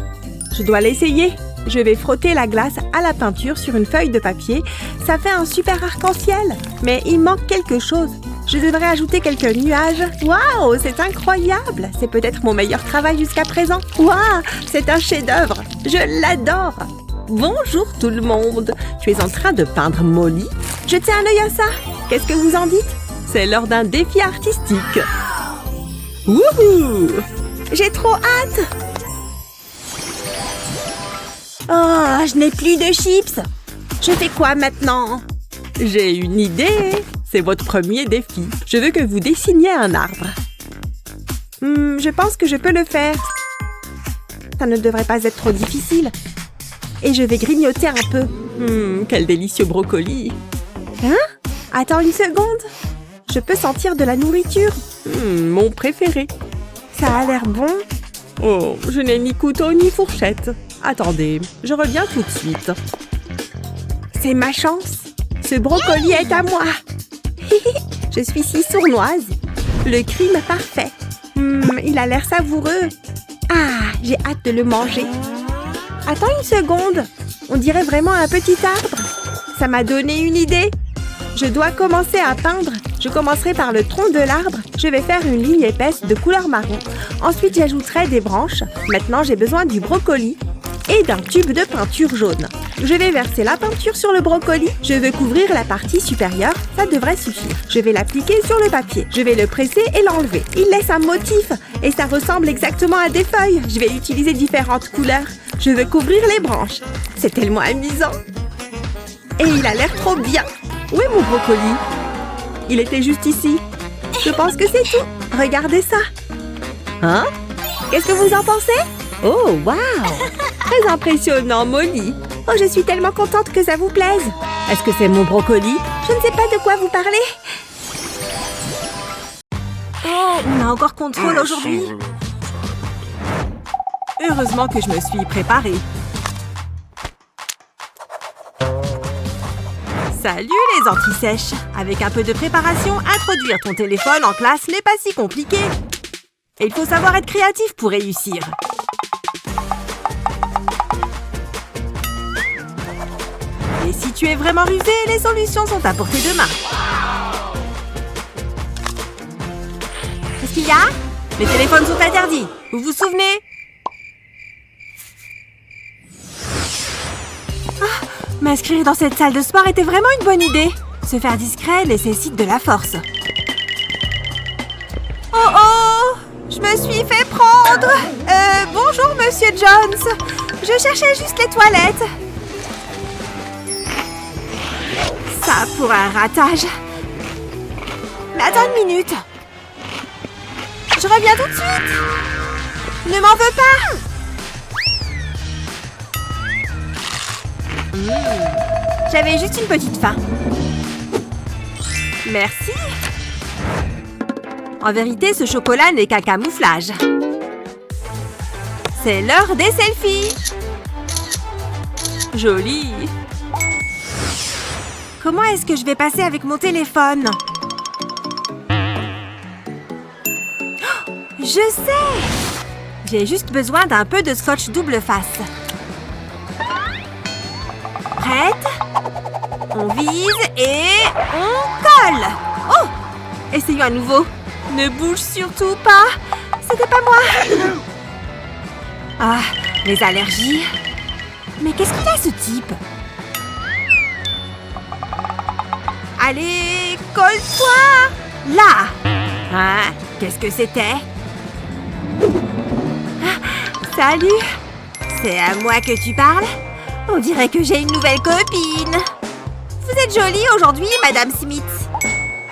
Je dois l'essayer. Je vais frotter la glace à la peinture sur une feuille de papier. Ça fait un super arc-en-ciel. Mais il manque quelque chose. Je devrais ajouter quelques nuages. Waouh, c'est incroyable! C'est peut-être mon meilleur travail jusqu'à présent. Waouh, c'est un chef-d'œuvre. Je l'adore. Bonjour tout le monde. Tu es en train de peindre Molly? Jetez un œil à ça. Qu'est-ce que vous en dites? C'est lors d'un défi artistique. Wouhou! J'ai trop hâte. Oh, je n'ai plus de chips. Je fais quoi maintenant? J'ai une idée. C'est votre premier défi. Je veux que vous dessiniez un arbre. Je pense que je peux le faire. Ça ne devrait pas être trop difficile. Et je vais grignoter un peu. Quel délicieux brocoli. Hein? Attends une seconde. Je peux sentir de la nourriture. Mon préféré. Ça a l'air bon. Oh, je n'ai ni couteau ni fourchette. Attendez, je reviens tout de suite. C'est ma chance. Ce brocoli est à moi. Je suis si sournoise. Le crime parfait. Il a l'air savoureux. Ah, j'ai hâte de le manger. Attends une seconde. On dirait vraiment un petit arbre. Ça m'a donné une idée. Je dois commencer à peindre. Je commencerai par le tronc de l'arbre. Je vais faire une ligne épaisse de couleur marron. Ensuite, j'ajouterai des branches. Maintenant, j'ai besoin du brocoli et d'un tube de peinture jaune. Je vais verser la peinture sur le brocoli. Je veux couvrir la partie supérieure. Ça devrait suffire. Je vais l'appliquer sur le papier. Je vais le presser et l'enlever. Il laisse un motif et ça ressemble exactement à des feuilles. Je vais utiliser différentes couleurs. Je veux couvrir les branches. C'est tellement amusant. Et il a l'air trop bien. Où est mon brocoli? Il était juste ici. Je pense que c'est tout. Regardez ça. Hein? Qu'est-ce que vous en pensez? Oh, waouh! Très impressionnant, Molly. Oh, je suis tellement contente que ça vous plaise. Est-ce que c'est mon brocoli? Je ne sais pas de quoi vous parlez. Oh, on a encore contrôle aujourd'hui. Heureusement que je me suis préparée. Salut les anti-sèches! Avec un peu de préparation, introduire ton téléphone en classe n'est pas si compliqué. Et il faut savoir être créatif pour réussir. Et si tu es vraiment rusé, les solutions sont à portée de main. Qu'est-ce qu'il y a? Les téléphones sont interdits. Vous vous souvenez? M'inscrire dans cette salle de sport était vraiment une bonne idée. Se faire discret nécessite de la force. Oh oh! Je me suis fait prendre. Bonjour, Monsieur Jones. Je cherchais juste les toilettes. Ça pour un ratage. Mais attends une minute. Je reviens tout de suite. Ne m'en veux pas. J'avais juste une petite faim. Merci. En vérité, ce chocolat n'est qu'un camouflage. C'est l'heure des selfies. Joli. Comment est-ce que je vais passer avec mon téléphone? Oh, je sais! J'ai juste besoin d'un peu de scotch double face. Prête? On vise et on colle! Oh! Essayons à nouveau. Ne bouge surtout pas. C'était pas moi. Ah, les allergies. Mais qu'est-ce qu'il a ce type? Allez, colle-toi! Là! Hein? Qu'est-ce que c'était? Ah, salut! C'est à moi que tu parles? On dirait que j'ai une nouvelle copine. Vous êtes jolie aujourd'hui, Madame Smith.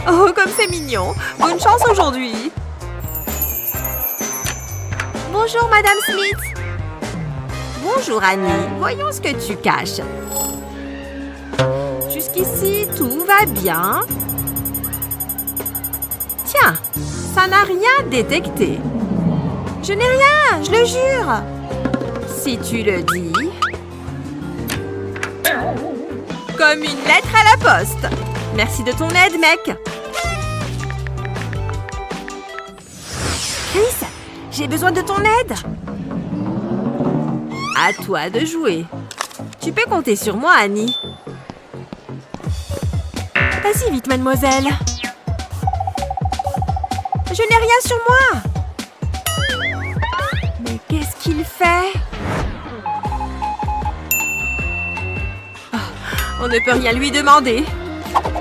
Oh, comme c'est mignon. Bonne chance aujourd'hui. Bonjour, Madame Smith. Bonjour, Annie. Voyons ce que tu caches. Jusqu'ici, tout va bien. Tiens, ça n'a rien détecté. Je n'ai rien, je le jure. Si tu le dis. Comme une lettre à la poste. Merci de ton aide, mec. Chris, j'ai besoin de ton aide. À toi de jouer. Tu peux compter sur moi, Annie. Vas-y vite, mademoiselle. Je n'ai rien sur moi. Mais qu'est-ce qu'il fait? Oh, on ne peut rien lui demander.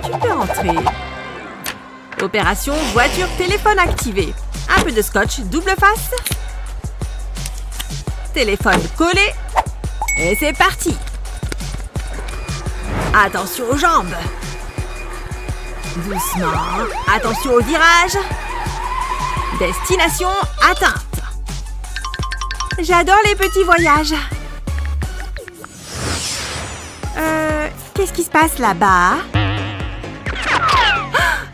Tu peux entrer. Opération voiture téléphone activée. Un peu de scotch double face. Téléphone collé. Et c'est parti. Attention aux jambes. Doucement. Attention au virage. Destination atteinte. J'adore les petits voyages. Qu'est-ce qui se passe là-bas?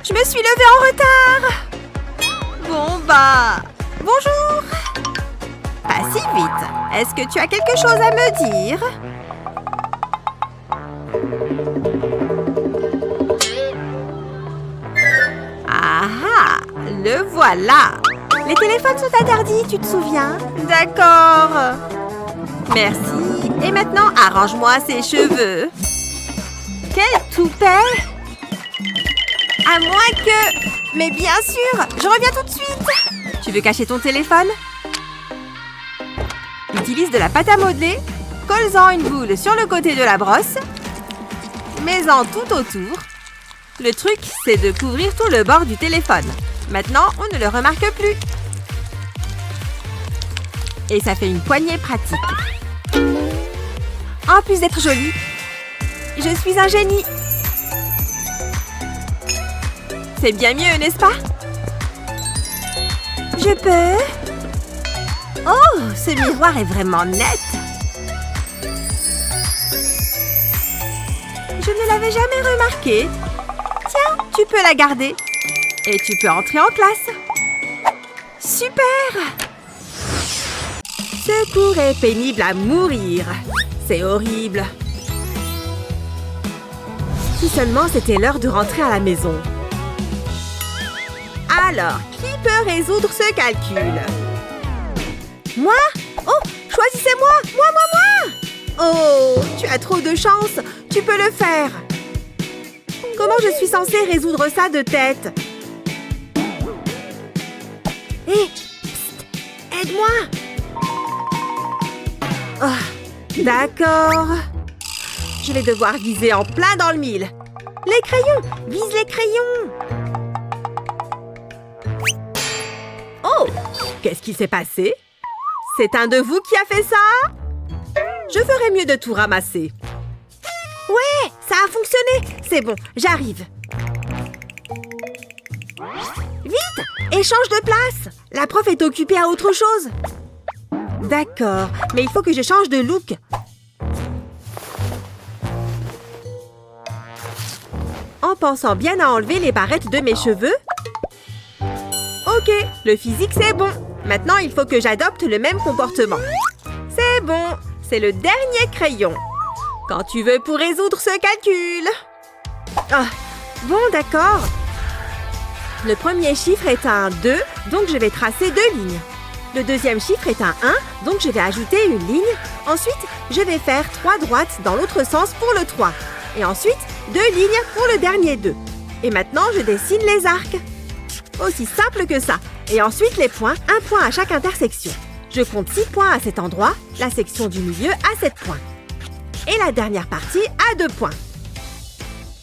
Je me suis levée en retard. Bon bah... Bonjour. Pas si vite. Est-ce que tu as quelque chose à me dire? Ah, le voilà. Les téléphones sont interdits, tu te souviens? D'accord. Merci. Et maintenant, arrange-moi ces cheveux. Quel toupet! À moins que... Mais bien sûr, je reviens tout de suite. Tu veux cacher ton téléphone? Utilise de la pâte à modeler. Colle-en une boule sur le côté de la brosse. Mets-en tout autour. Le truc, c'est de couvrir tout le bord du téléphone. Maintenant, on ne le remarque plus. Et ça fait une poignée pratique. En plus d'être jolie, je suis un génie. C'est bien mieux, n'est-ce pas? Je peux? Oh, ce miroir est vraiment net. Je ne l'avais jamais remarqué. Tiens, tu peux la garder. Et tu peux entrer en classe. Super! Ce cours est pénible à mourir. C'est horrible. Si seulement c'était l'heure de rentrer à la maison. Alors, qui peut résoudre ce calcul? Moi? Oh, choisissez-moi! Moi! Oh, tu as trop de chance. Tu peux le faire. Comment je suis censée résoudre ça de tête? Hé! Psst! Aide-moi! Oh, d'accord. Je vais devoir viser en plein dans le mille. Les crayons! Vise les crayons! Oh! Qu'est-ce qui s'est passé? C'est un de vous qui a fait ça? Je ferais mieux de tout ramasser. Ouais, ça a fonctionné. C'est bon, j'arrive. Vite, échange de place. La prof est occupée à autre chose. D'accord, mais il faut que je change de look. En pensant bien à enlever les barrettes de mes cheveux. Ok, le physique c'est bon. Maintenant, il faut que j'adopte le même comportement. C'est bon, c'est le dernier crayon. Quand tu veux pour résoudre ce calcul. Ah, bon, d'accord. Le premier chiffre est un 2, donc je vais tracer 2 lignes. Le deuxième chiffre est un 1, donc je vais ajouter une ligne. Ensuite, je vais faire 3 droites dans l'autre sens pour le 3. Et ensuite, 2 lignes pour le dernier 2. Et maintenant, je dessine les arcs. Aussi simple que ça. Et ensuite, les points, un point à chaque intersection. Je compte 6 points à cet endroit, la section du milieu à 7 points. Et la dernière partie à 2 points.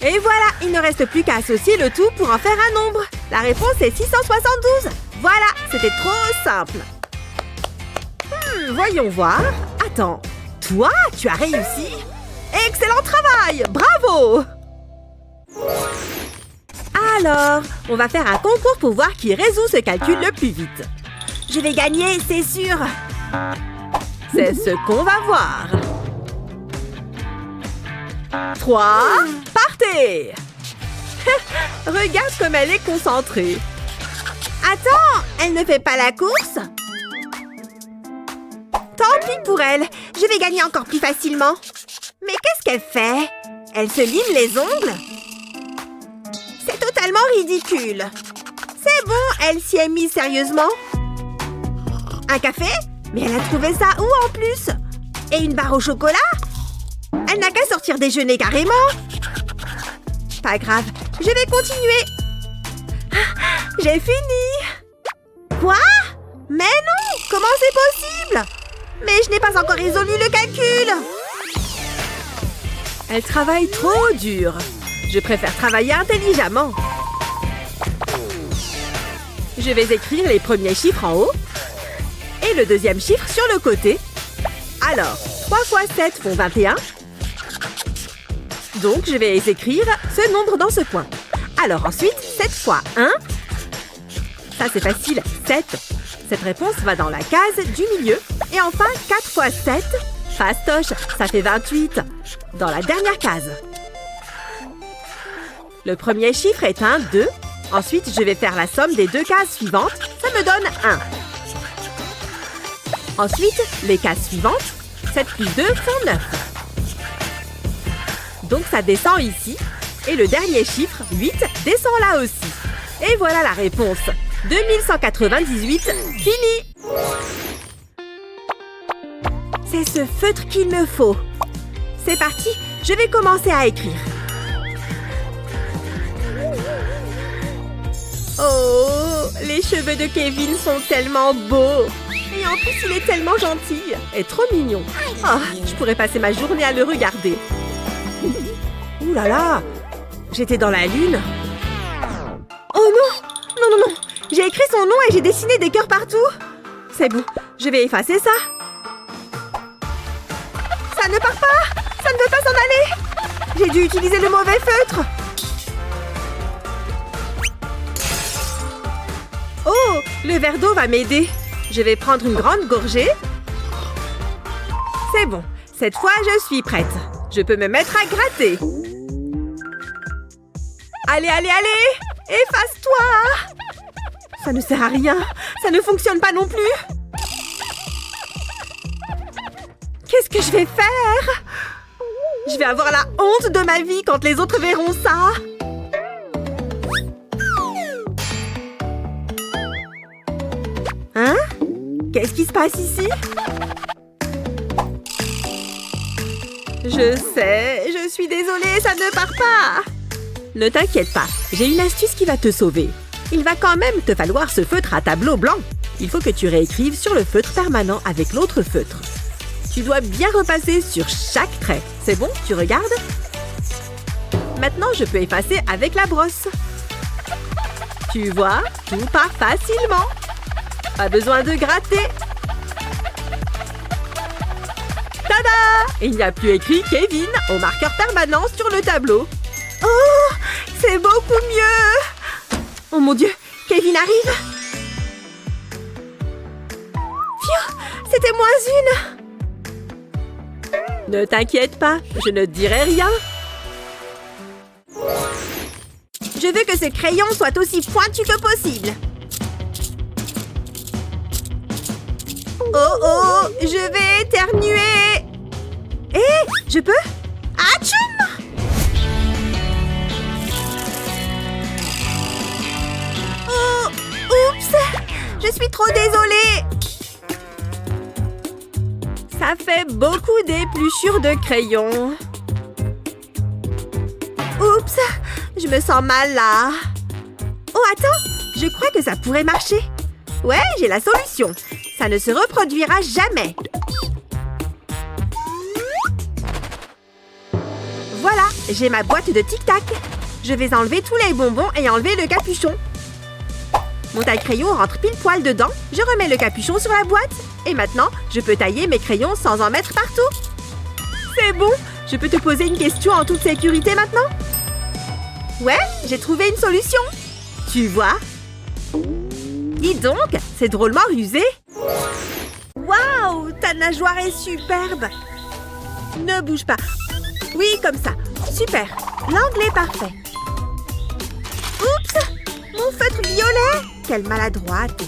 Et voilà, il ne reste plus qu'à associer le tout pour en faire un nombre. La réponse est 672. Voilà, c'était trop simple. Voyons voir. Attends, toi, tu as réussi? Excellent travail! Bravo! Alors, on va faire un concours pour voir qui résout ce calcul le plus vite. Je vais gagner, c'est sûr. C'est ce qu'on va voir. 3, partez! Regarde comme elle est concentrée. Attends, elle ne fait pas la course? Tant pis pour elle, je vais gagner encore plus facilement. Mais qu'est-ce qu'elle fait? Elle se lime les ongles? C'est totalement ridicule. C'est bon, elle s'y est mise sérieusement. Un café? Mais elle a trouvé ça où en plus? Et une barre au chocolat? Elle n'a qu'à sortir déjeuner carrément. Pas grave, je vais continuer. J'ai fini. Quoi? Mais non! Comment c'est possible? Mais je n'ai pas encore résolu le calcul. Elle travaille trop dur. Je préfère travailler intelligemment. Je vais écrire les premiers chiffres en haut et le deuxième chiffre sur le côté. Alors, 3 fois 7 font 21. Donc, je vais écrire ce nombre dans ce coin. Alors ensuite, 7 fois 1. Ça, c'est facile, 7. Cette réponse va dans la case du milieu. Et enfin, 4 fois 7. Fastoche, ça fait 28. Dans la dernière case. Le premier chiffre est un 2. Ensuite, je vais faire la somme des 2 cases suivantes. Ça me donne 1. Ensuite, les cases suivantes. 7 plus 2 font 9. Donc, ça descend ici. Et le dernier chiffre, 8, descend là aussi. Et voilà la réponse. 2198, fini! C'est ce feutre qu'il me faut. C'est parti, je vais commencer à écrire. Oh, les cheveux de Kevin sont tellement beaux. Et en plus, il est tellement gentil et trop mignon. Oh, je pourrais passer ma journée à le regarder. Ouh là là, j'étais dans la lune. Oh non, non, non, non. J'ai écrit son nom et j'ai dessiné des cœurs partout. C'est bon, je vais effacer ça. Ça ne part pas. Ça ne veut pas s'en aller. J'ai dû utiliser le mauvais feutre. Oh, le verre d'eau va m'aider. Je vais prendre une grande gorgée. C'est bon, cette fois je suis prête. Je peux me mettre à gratter. Allez, allez, allez! Efface-toi! Ça ne sert à rien. Ça ne fonctionne pas non plus. Qu'est-ce que je vais faire? Je vais avoir la honte de ma vie quand les autres verront ça. Hein? Qu'est-ce qui se passe ici? Je sais, je suis désolée, ça ne part pas. Ne t'inquiète pas, j'ai une astuce qui va te sauver. Il va quand même te falloir ce feutre à tableau blanc. Il faut que tu réécrives sur le feutre permanent avec l'autre feutre. Tu dois bien repasser sur chaque trait. C'est bon? Tu regardes? Maintenant, je peux effacer avec la brosse. Tu vois, tout part facilement. Pas besoin de gratter. Tada! Il n'y a plus écrit Kevin au marqueur permanent sur le tableau. Oh, c'est beaucoup mieux. Oh mon Dieu, Kevin arrive. Phew, c'était -1. Ne t'inquiète pas, je ne dirai rien. Je veux que ce crayon soit aussi pointu que possible. Oh oh, je vais éternuer. Hé, je peux? Atchoum! Oh, oups! Je suis trop désolée. Ça fait beaucoup d'épluchures de crayon. Oups! Je me sens mal là. Oh, attends! Je crois que ça pourrait marcher. Ouais, j'ai la solution. Ça ne se reproduira jamais. Voilà, j'ai ma boîte de tic-tac. Je vais enlever tous les bonbons et enlever le capuchon. Mon taille-crayon rentre pile poil dedans. Je remets le capuchon sur la boîte. Et maintenant, je peux tailler mes crayons sans en mettre partout. C'est bon! Je peux te poser une question en toute sécurité maintenant? Ouais, j'ai trouvé une solution. Tu vois? Dis donc, c'est drôlement rusé. Waouh, ta nageoire est superbe. Ne bouge pas. Oui, comme ça. Super. L'angle est parfait. Oups, mon feutre violet. Quelle maladroite.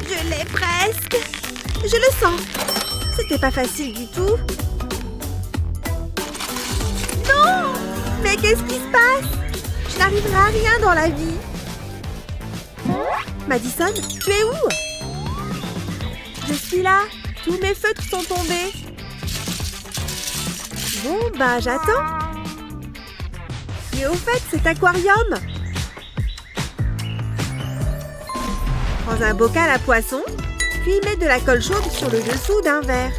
Je l'ai presque. Je le sens. C'était pas facile du tout. Non! Mais qu'est-ce qui se passe? Je n'arriverai à rien dans la vie. Madison, tu es où? Je suis là. Tous mes feutres sont tombés. Bon, bah j'attends. Et au fait, cet aquarium. Prends un bocal à poisson, puis mets de la colle chaude sur le dessous d'un verre.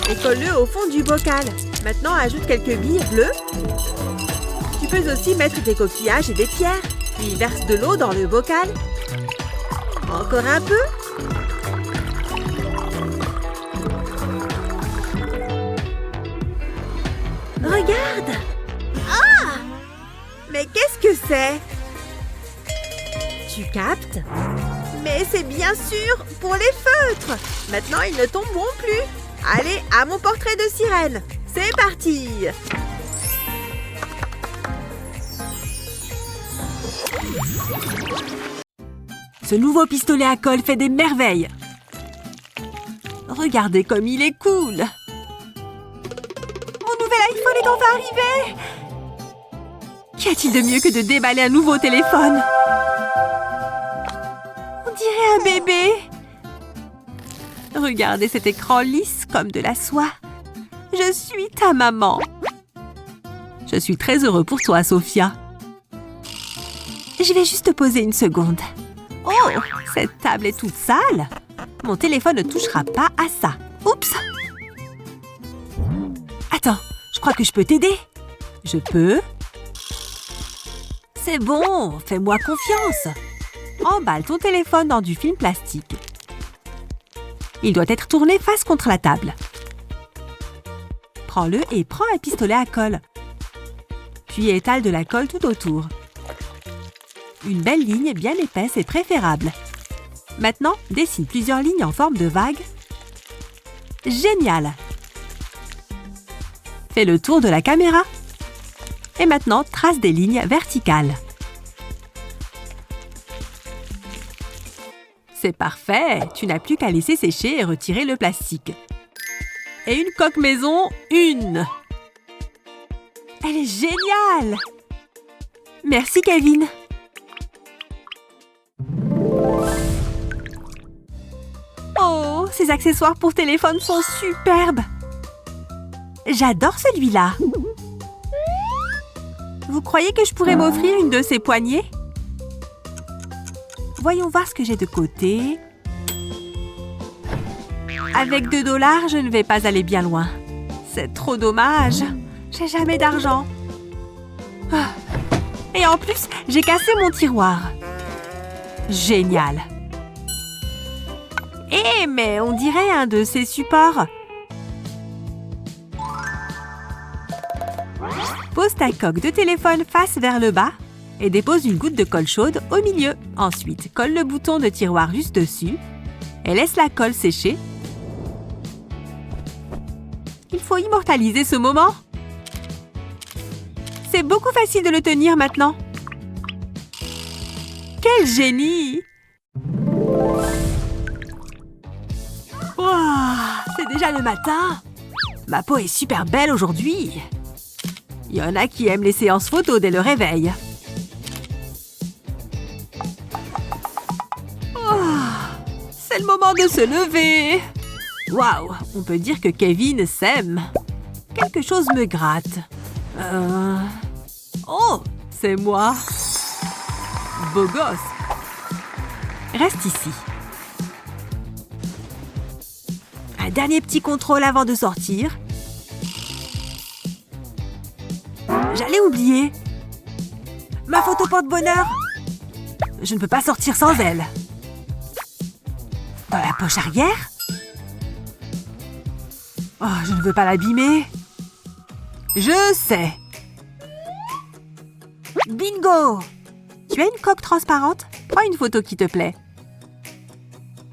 Et colle-le au fond du bocal. Maintenant, ajoute quelques billes bleues. Tu peux aussi mettre des coquillages et des pierres. Puis verse de l'eau dans le bocal. Encore un peu. Regarde! Ah! Mais qu'est-ce que c'est? Tu captes? Mais c'est bien sûr pour les feutres! Maintenant, ils ne tomberont plus. Allez, à mon portrait de sirène. C'est parti! Ce nouveau pistolet à colle fait des merveilles. Regardez comme il est cool. Mon nouvel iPhone est enfin arrivé. Qu'y a-t-il de mieux que de déballer un nouveau téléphone? On dirait un bébé. Regardez cet écran lisse comme de la soie. Je suis ta maman. Je suis très heureux pour toi, Sophia. Je vais juste te poser une seconde. Oh, cette table est toute sale. Mon téléphone ne touchera pas à ça. Oups! Attends, je crois que je peux t'aider. Je peux? C'est bon, fais-moi confiance. Emballe ton téléphone dans du film plastique. Il doit être tourné face contre la table. Prends-le et prends un pistolet à colle. Puis étale de la colle tout autour. Une belle ligne bien épaisse est préférable. Maintenant, dessine plusieurs lignes en forme de vague. Génial! Fais le tour de la caméra. Et maintenant, trace des lignes verticales. C'est parfait! Tu n'as plus qu'à laisser sécher et retirer le plastique. Et une coque maison, une! Elle est géniale! Merci, Kevin! Oh, ces accessoires pour téléphone sont superbes! J'adore celui-là! Vous croyez que je pourrais m'offrir une de ces poignées? Voyons voir ce que j'ai de côté. Avec 2 $, je ne vais pas aller bien loin. C'est trop dommage. J'ai jamais d'argent. Ah. Et en plus, j'ai cassé mon tiroir. Génial. Eh, mais on dirait un de ces supports. Pose ta coque de téléphone face vers le bas et dépose une goutte de colle chaude au milieu. Ensuite, colle le bouton de tiroir juste dessus et laisse la colle sécher. Il faut immortaliser ce moment. C'est beaucoup facile de le tenir maintenant. Quel génie! Wow, c'est déjà le matin. Ma peau est super belle aujourd'hui. Il y en a qui aiment les séances photos dès le réveil. Oh, c'est le moment de se lever. Waouh, on peut dire que Kevin s'aime. Quelque chose me gratte. Oh, c'est moi. Beau gosse. Reste ici. Un dernier petit contrôle avant de sortir. J'allais oublier. Ma photo porte-bonheur. Je ne peux pas sortir sans elle. Dans la poche arrière? Oh, je ne veux pas l'abîmer. Je sais. Bingo! Tu as une coque transparente? Prends une photo qui te plaît.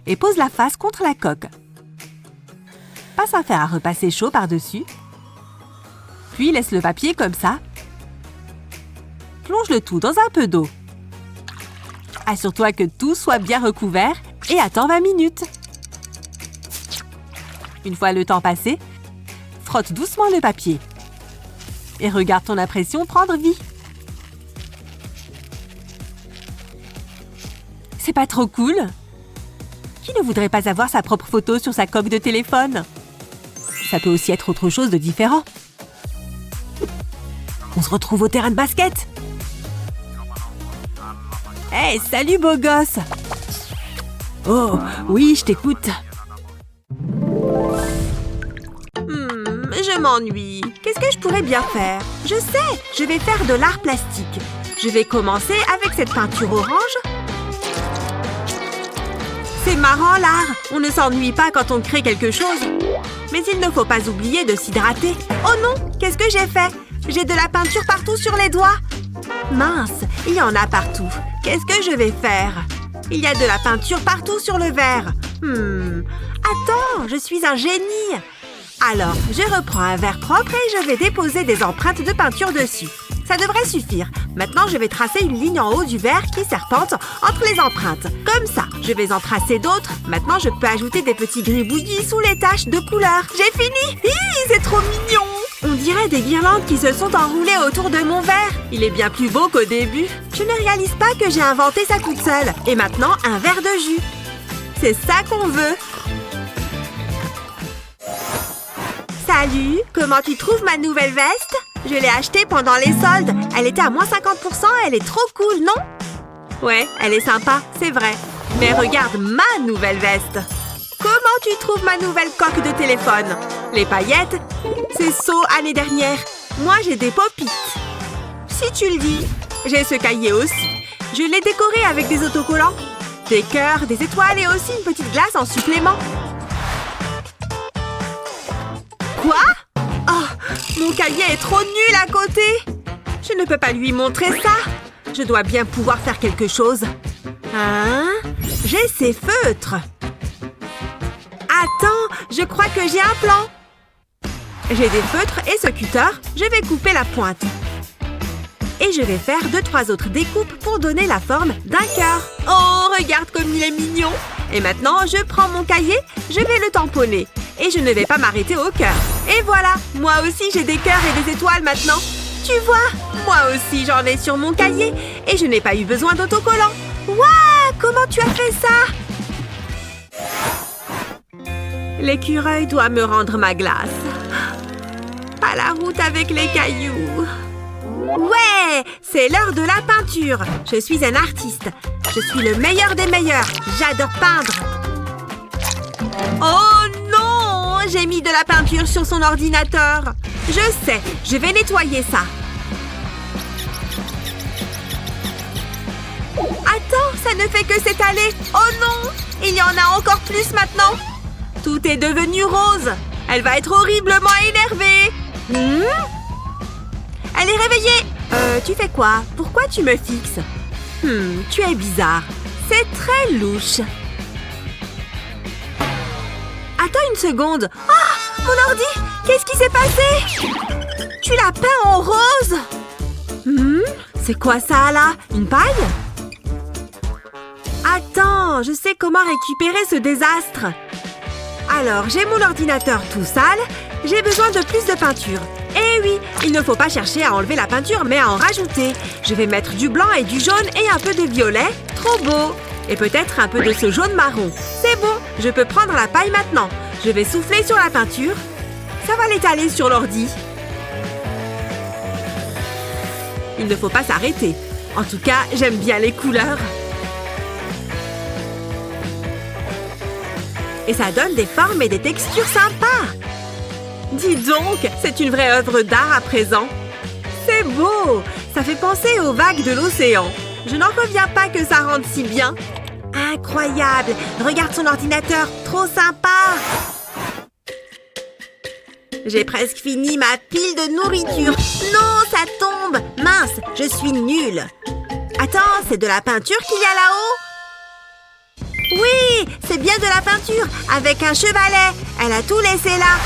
Et pose la face contre la coque. Passe un fer à repasser chaud par-dessus. Puis laisse le papier comme ça. Plonge le tout dans un peu d'eau. Assure-toi que tout soit bien recouvert et attends 20 minutes. Une fois le temps passé, frotte doucement le papier. Et regarde ton impression prendre vie. C'est pas trop cool? Qui ne voudrait pas avoir sa propre photo sur sa coque de téléphone? Ça peut aussi être autre chose de différent. On se retrouve au terrain de basket. Hey, salut beau gosse! Oh, oui, je t'écoute. Je m'ennuie. Qu'est-ce que je pourrais bien faire? Je sais, je vais faire de l'art plastique. Je vais commencer avec cette peinture orange. C'est marrant l'art. On ne s'ennuie pas quand on crée quelque chose. Mais il ne faut pas oublier de s'hydrater. Oh non, qu'est-ce que j'ai fait? J'ai de la peinture partout sur les doigts. Mince, il y en a partout. Qu'est-ce que je vais faire? Il y a de la peinture partout sur le verre. Attends, je suis un génie. Alors, je reprends un verre propre et je vais déposer des empreintes de peinture dessus. Ça devrait suffire. Maintenant, je vais tracer une ligne en haut du verre qui serpente entre les empreintes. Comme ça, je vais en tracer d'autres. Maintenant, je peux ajouter des petits gribouillis sous les taches de couleur. J'ai fini! Hi, c'est trop mignon! On dirait des guirlandes qui se sont enroulées autour de mon verre. Il est bien plus beau qu'au début. Je ne réalise pas que j'ai inventé ça toute seule. Et maintenant, un verre de jus. C'est ça qu'on veut. Salut! Comment tu trouves ma nouvelle veste? Je l'ai achetée pendant les soldes. Elle était à moins 50%, elle est trop cool, non? Ouais, elle est sympa, c'est vrai. Mais regarde ma nouvelle veste. Comment tu trouves ma nouvelle coque de téléphone? Les paillettes? C'est saut année dernière. Moi, j'ai des pop-it. Si tu le dis. J'ai ce cahier aussi. Je l'ai décoré avec des autocollants, des cœurs, des étoiles et aussi une petite glace en supplément. Quoi? Oh, mon cahier est trop nul à côté. Je ne peux pas lui montrer ça. Je dois bien pouvoir faire quelque chose. Hein? J'ai ces feutres. Attends, je crois que j'ai un plan. J'ai des feutres et ce cutter, je vais couper la pointe. Et je vais faire 2-3 autres découpes pour donner la forme d'un cœur. Oh, regarde comme il est mignon. Et maintenant, je prends mon cahier, je vais le tamponner. Et je ne vais pas m'arrêter au cœur. Et voilà, moi aussi j'ai des cœurs et des étoiles maintenant. Tu vois, moi aussi j'en ai sur mon cahier. Et je n'ai pas eu besoin d'autocollant. Waouh, comment tu as fait ça? L'écureuil doit me rendre ma glace. Pas la route avec les cailloux. Ouais, c'est l'heure de la peinture. Je suis un artiste. Je suis le meilleur des meilleurs. J'adore peindre. Oh non! J'ai mis de la peinture sur son ordinateur. Je sais, je vais nettoyer ça. Attends, ça ça ne fait que s'étaler. Oh non! Il y en a encore plus maintenant. Tout est devenu rose. Elle va être horriblement énervée. Elle est réveillée. Tu fais quoi? Pourquoi tu me fixes? Tu es bizarre. C'est très louche. Attends une seconde. Ah! Mon ordi! Qu'est-ce qui s'est passé? Tu l'as peint en rose? C'est quoi ça, là? Une paille? Attends, je sais comment récupérer ce désastre. Alors, j'ai mon ordinateur tout sale. J'ai besoin de plus de peinture. Eh oui, il ne faut pas chercher à enlever la peinture, mais à en rajouter. Je vais mettre du blanc et du jaune et un peu de violet. Trop beau! Et peut-être un peu de ce jaune marron. C'est bon, je peux prendre la paille maintenant. Je vais souffler sur la peinture. Ça va l'étaler sur l'ordi. Il ne faut pas s'arrêter. En tout cas, j'aime bien les couleurs. Et ça donne des formes et des textures sympas. Dis donc, c'est une vraie œuvre d'art à présent. C'est beau! Ça fait penser aux vagues de l'océan. Je n'en reviens pas que ça rende si bien. Incroyable! Regarde son ordinateur, trop sympa! J'ai presque fini ma pile de nourriture. Non, ça tombe! Mince, je suis nulle. Attends, c'est de la peinture qu'il y a là-haut? Oui, c'est bien de la peinture, avec un chevalet. Elle a tout laissé là.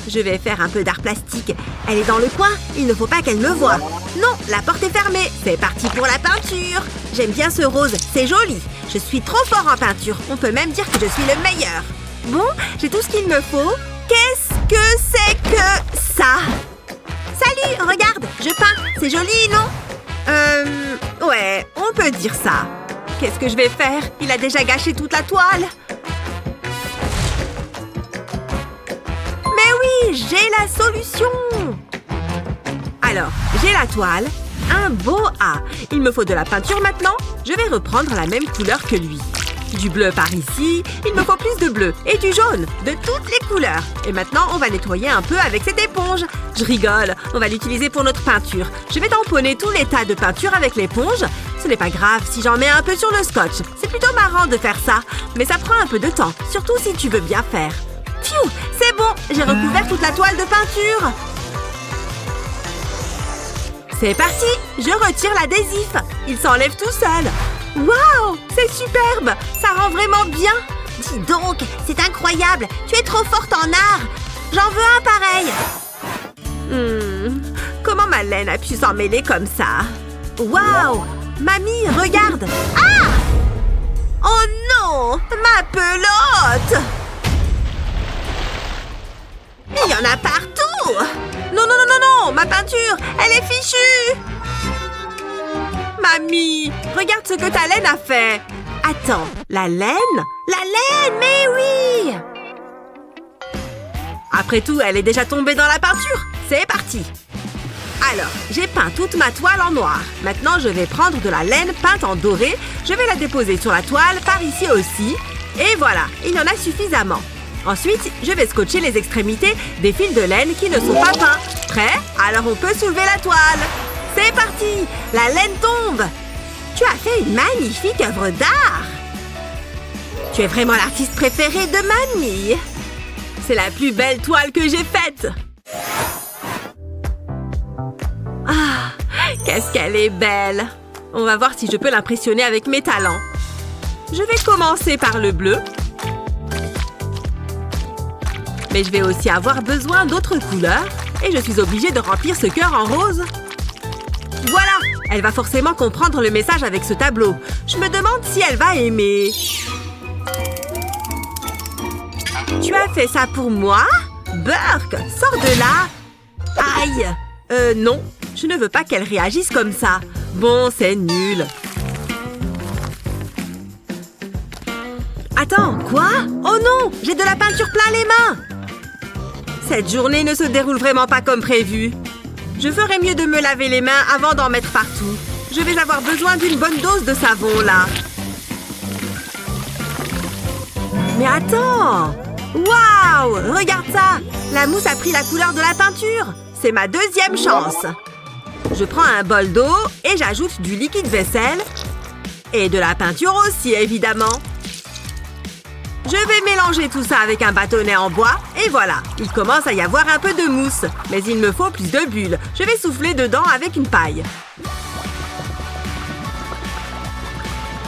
Je vais faire un peu d'art plastique. Elle est dans le coin, il ne faut pas qu'elle me voie. Non, la porte est fermée. C'est parti pour la peinture. J'aime bien ce rose, c'est joli. Je suis trop fort en peinture. On peut même dire que je suis le meilleur. Bon, j'ai tout ce qu'il me faut. Qu'est-ce que c'est que ça? Salut, regarde, je peins. C'est joli, non? Ouais, on peut dire ça. Qu'est-ce que je vais faire? Il a déjà gâché toute la toile. Mais oui, j'ai la solution. Alors, j'ai la toile, un beau A. Il me faut de la peinture maintenant. Je vais reprendre la même couleur que lui. Du bleu par ici, il me faut plus de bleu. Et du jaune, de toutes les couleurs. Et maintenant, on va nettoyer un peu avec cette éponge. Je rigole, on va l'utiliser pour notre peinture. Je vais tamponner tous les tas de peinture avec l'éponge. Ce n'est pas grave si j'en mets un peu sur le scotch. C'est plutôt marrant de faire ça. Mais ça prend un peu de temps, surtout si tu veux bien faire. Pfiou, c'est bon, j'ai recouvert toute la toile de peinture. C'est parti, je retire l'adhésif. Il s'enlève tout seul. Waouh, c'est superbe, ça rend vraiment bien. Dis donc, c'est incroyable, tu es trop forte en art. J'en veux un pareil. Comment ma laine a pu s'en mêler comme ça? Waouh, mamie, regarde. Ah! Oh non, ma pelote. Il y en a partout. Non, non, non, non, non, ma peinture, elle est fichue. Mamie, regarde ce que ta laine a fait. Attends, la laine? La laine, mais oui! Après tout, elle est déjà tombée dans la peinture. C'est parti. Alors, j'ai peint toute ma toile en noir. Maintenant, je vais prendre de la laine peinte en doré. Je vais la déposer sur la toile, par ici aussi. Et voilà, il y en a suffisamment. Ensuite, je vais scotcher les extrémités des fils de laine qui ne sont pas peints. Prêt? Alors on peut soulever la toile. C'est parti! La laine tombe! Tu as fait une magnifique œuvre d'art! Tu es vraiment l'artiste préféré de mamie! C'est la plus belle toile que j'ai faite! Ah! Qu'est-ce qu'elle est belle! On va voir si je peux l'impressionner avec mes talents. Je vais commencer par le bleu. Mais je vais aussi avoir besoin d'autres couleurs. Et je suis obligée de remplir ce cœur en rose. Voilà! Elle va forcément comprendre le message avec ce tableau. Je me demande si elle va aimer. Tu as fait ça pour moi? Burke, sors de là! Aïe! Non. Je ne veux pas qu'elle réagisse comme ça. Bon, c'est nul. Attends, quoi? Oh non! J'ai de la peinture plein les mains! Cette journée ne se déroule vraiment pas comme prévu. Je ferais mieux de me laver les mains avant d'en mettre partout. Je vais avoir besoin d'une bonne dose de savon, là. Mais attends! Waouh! Regarde ça! La mousse a pris la couleur de la peinture. C'est ma deuxième chance. Je prends un bol d'eau et j'ajoute du liquide vaisselle. Et de la peinture aussi, évidemment. Je vais mélanger tout ça avec un bâtonnet en bois. Et voilà, il commence à y avoir un peu de mousse. Mais il me faut plus de bulles. Je vais souffler dedans avec une paille.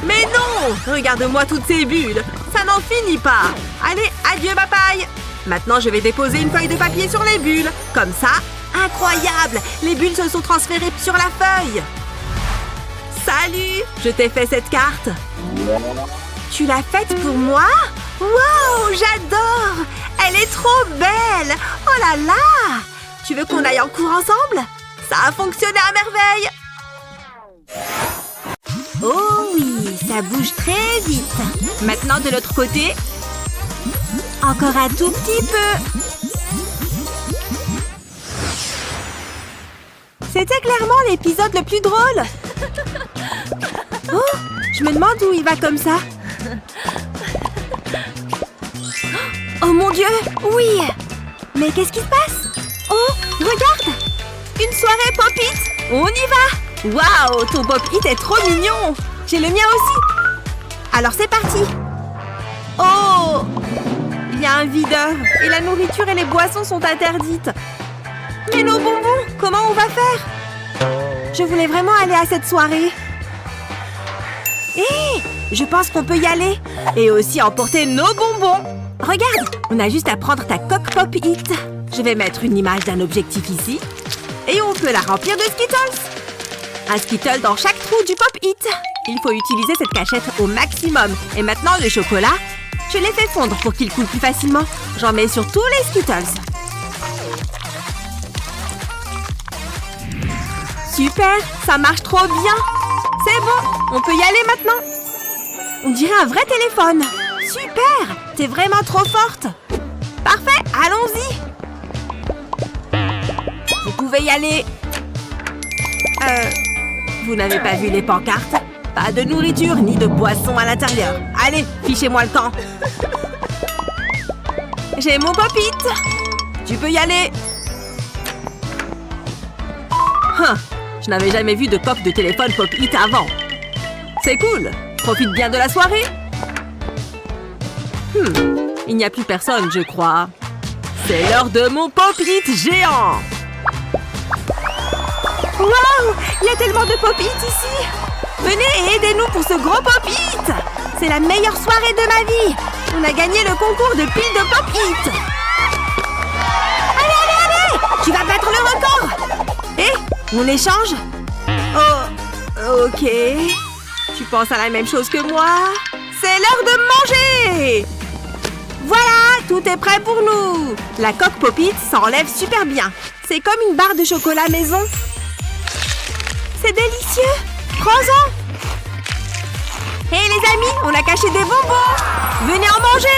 Mais non! Regarde-moi toutes ces bulles. Ça n'en finit pas. Allez, adieu ma paille. Maintenant, je vais déposer une feuille de papier sur les bulles. Comme ça. Incroyable! Les bulles se sont transférées sur la feuille. Salut! Je t'ai fait cette carte. Tu l'as faite pour moi? Wow! J'adore! Elle est trop belle! Oh là là! Tu veux qu'on aille en cours ensemble? Ça a fonctionné à merveille! Oh oui! Ça bouge très vite. Maintenant, de l'autre côté. Encore un tout petit peu. C'était clairement l'épisode le plus drôle. Oh, je me demande où il va comme ça. Oh mon Dieu, oui. Mais qu'est-ce qui se passe? Oh, regarde. Une soirée pop-it. On y va. Waouh, ton pop-it est trop mignon. J'ai le mien aussi. Alors c'est parti. Oh, il y a un videur. Et la nourriture et les boissons sont interdites. Mais nos bonbons, comment on va faire? Je voulais vraiment aller à cette soirée. Hé, je pense qu'on peut y aller. Et aussi emporter nos bonbons. Regarde, on a juste à prendre ta coque Pop-It. Je vais mettre une image d'un objectif ici. Et on peut la remplir de Skittles. Un Skittle dans chaque trou du Pop-It. Il faut utiliser cette cachette au maximum. Et maintenant, le chocolat, je l'ai fait fondre pour qu'il coule plus facilement. J'en mets sur tous les Skittles. Super, ça marche trop bien. C'est bon, on peut y aller maintenant. On dirait un vrai téléphone. Super, t'es vraiment trop forte. Parfait, allons-y. Vous pouvez y aller. Vous n'avez pas vu les pancartes? Pas de nourriture ni de boisson à l'intérieur. Allez, fichez-moi le camp. J'ai mon Pop-It. Tu peux y aller. Je n'avais jamais vu de coque de téléphone Pop-It avant. C'est cool. Profite bien de la soirée. Il n'y a plus personne, je crois. C'est l'heure de mon Pop-It géant. Waouh! Il y a tellement de Pop-It ici. Venez et aidez-nous pour ce gros Pop-It. C'est la meilleure soirée de ma vie. On a gagné le concours de pile de Pop-It. Allez, allez, allez! Tu vas battre le record. Et on échange? Oh, ok. Tu penses à la même chose que moi? C'est l'heure de manger! Voilà, tout est prêt pour nous. La coque Pop-It s'enlève super bien. C'est comme une barre de chocolat maison. C'est délicieux. Prends-en. Hé les amis, on a caché des bonbons. Venez en manger.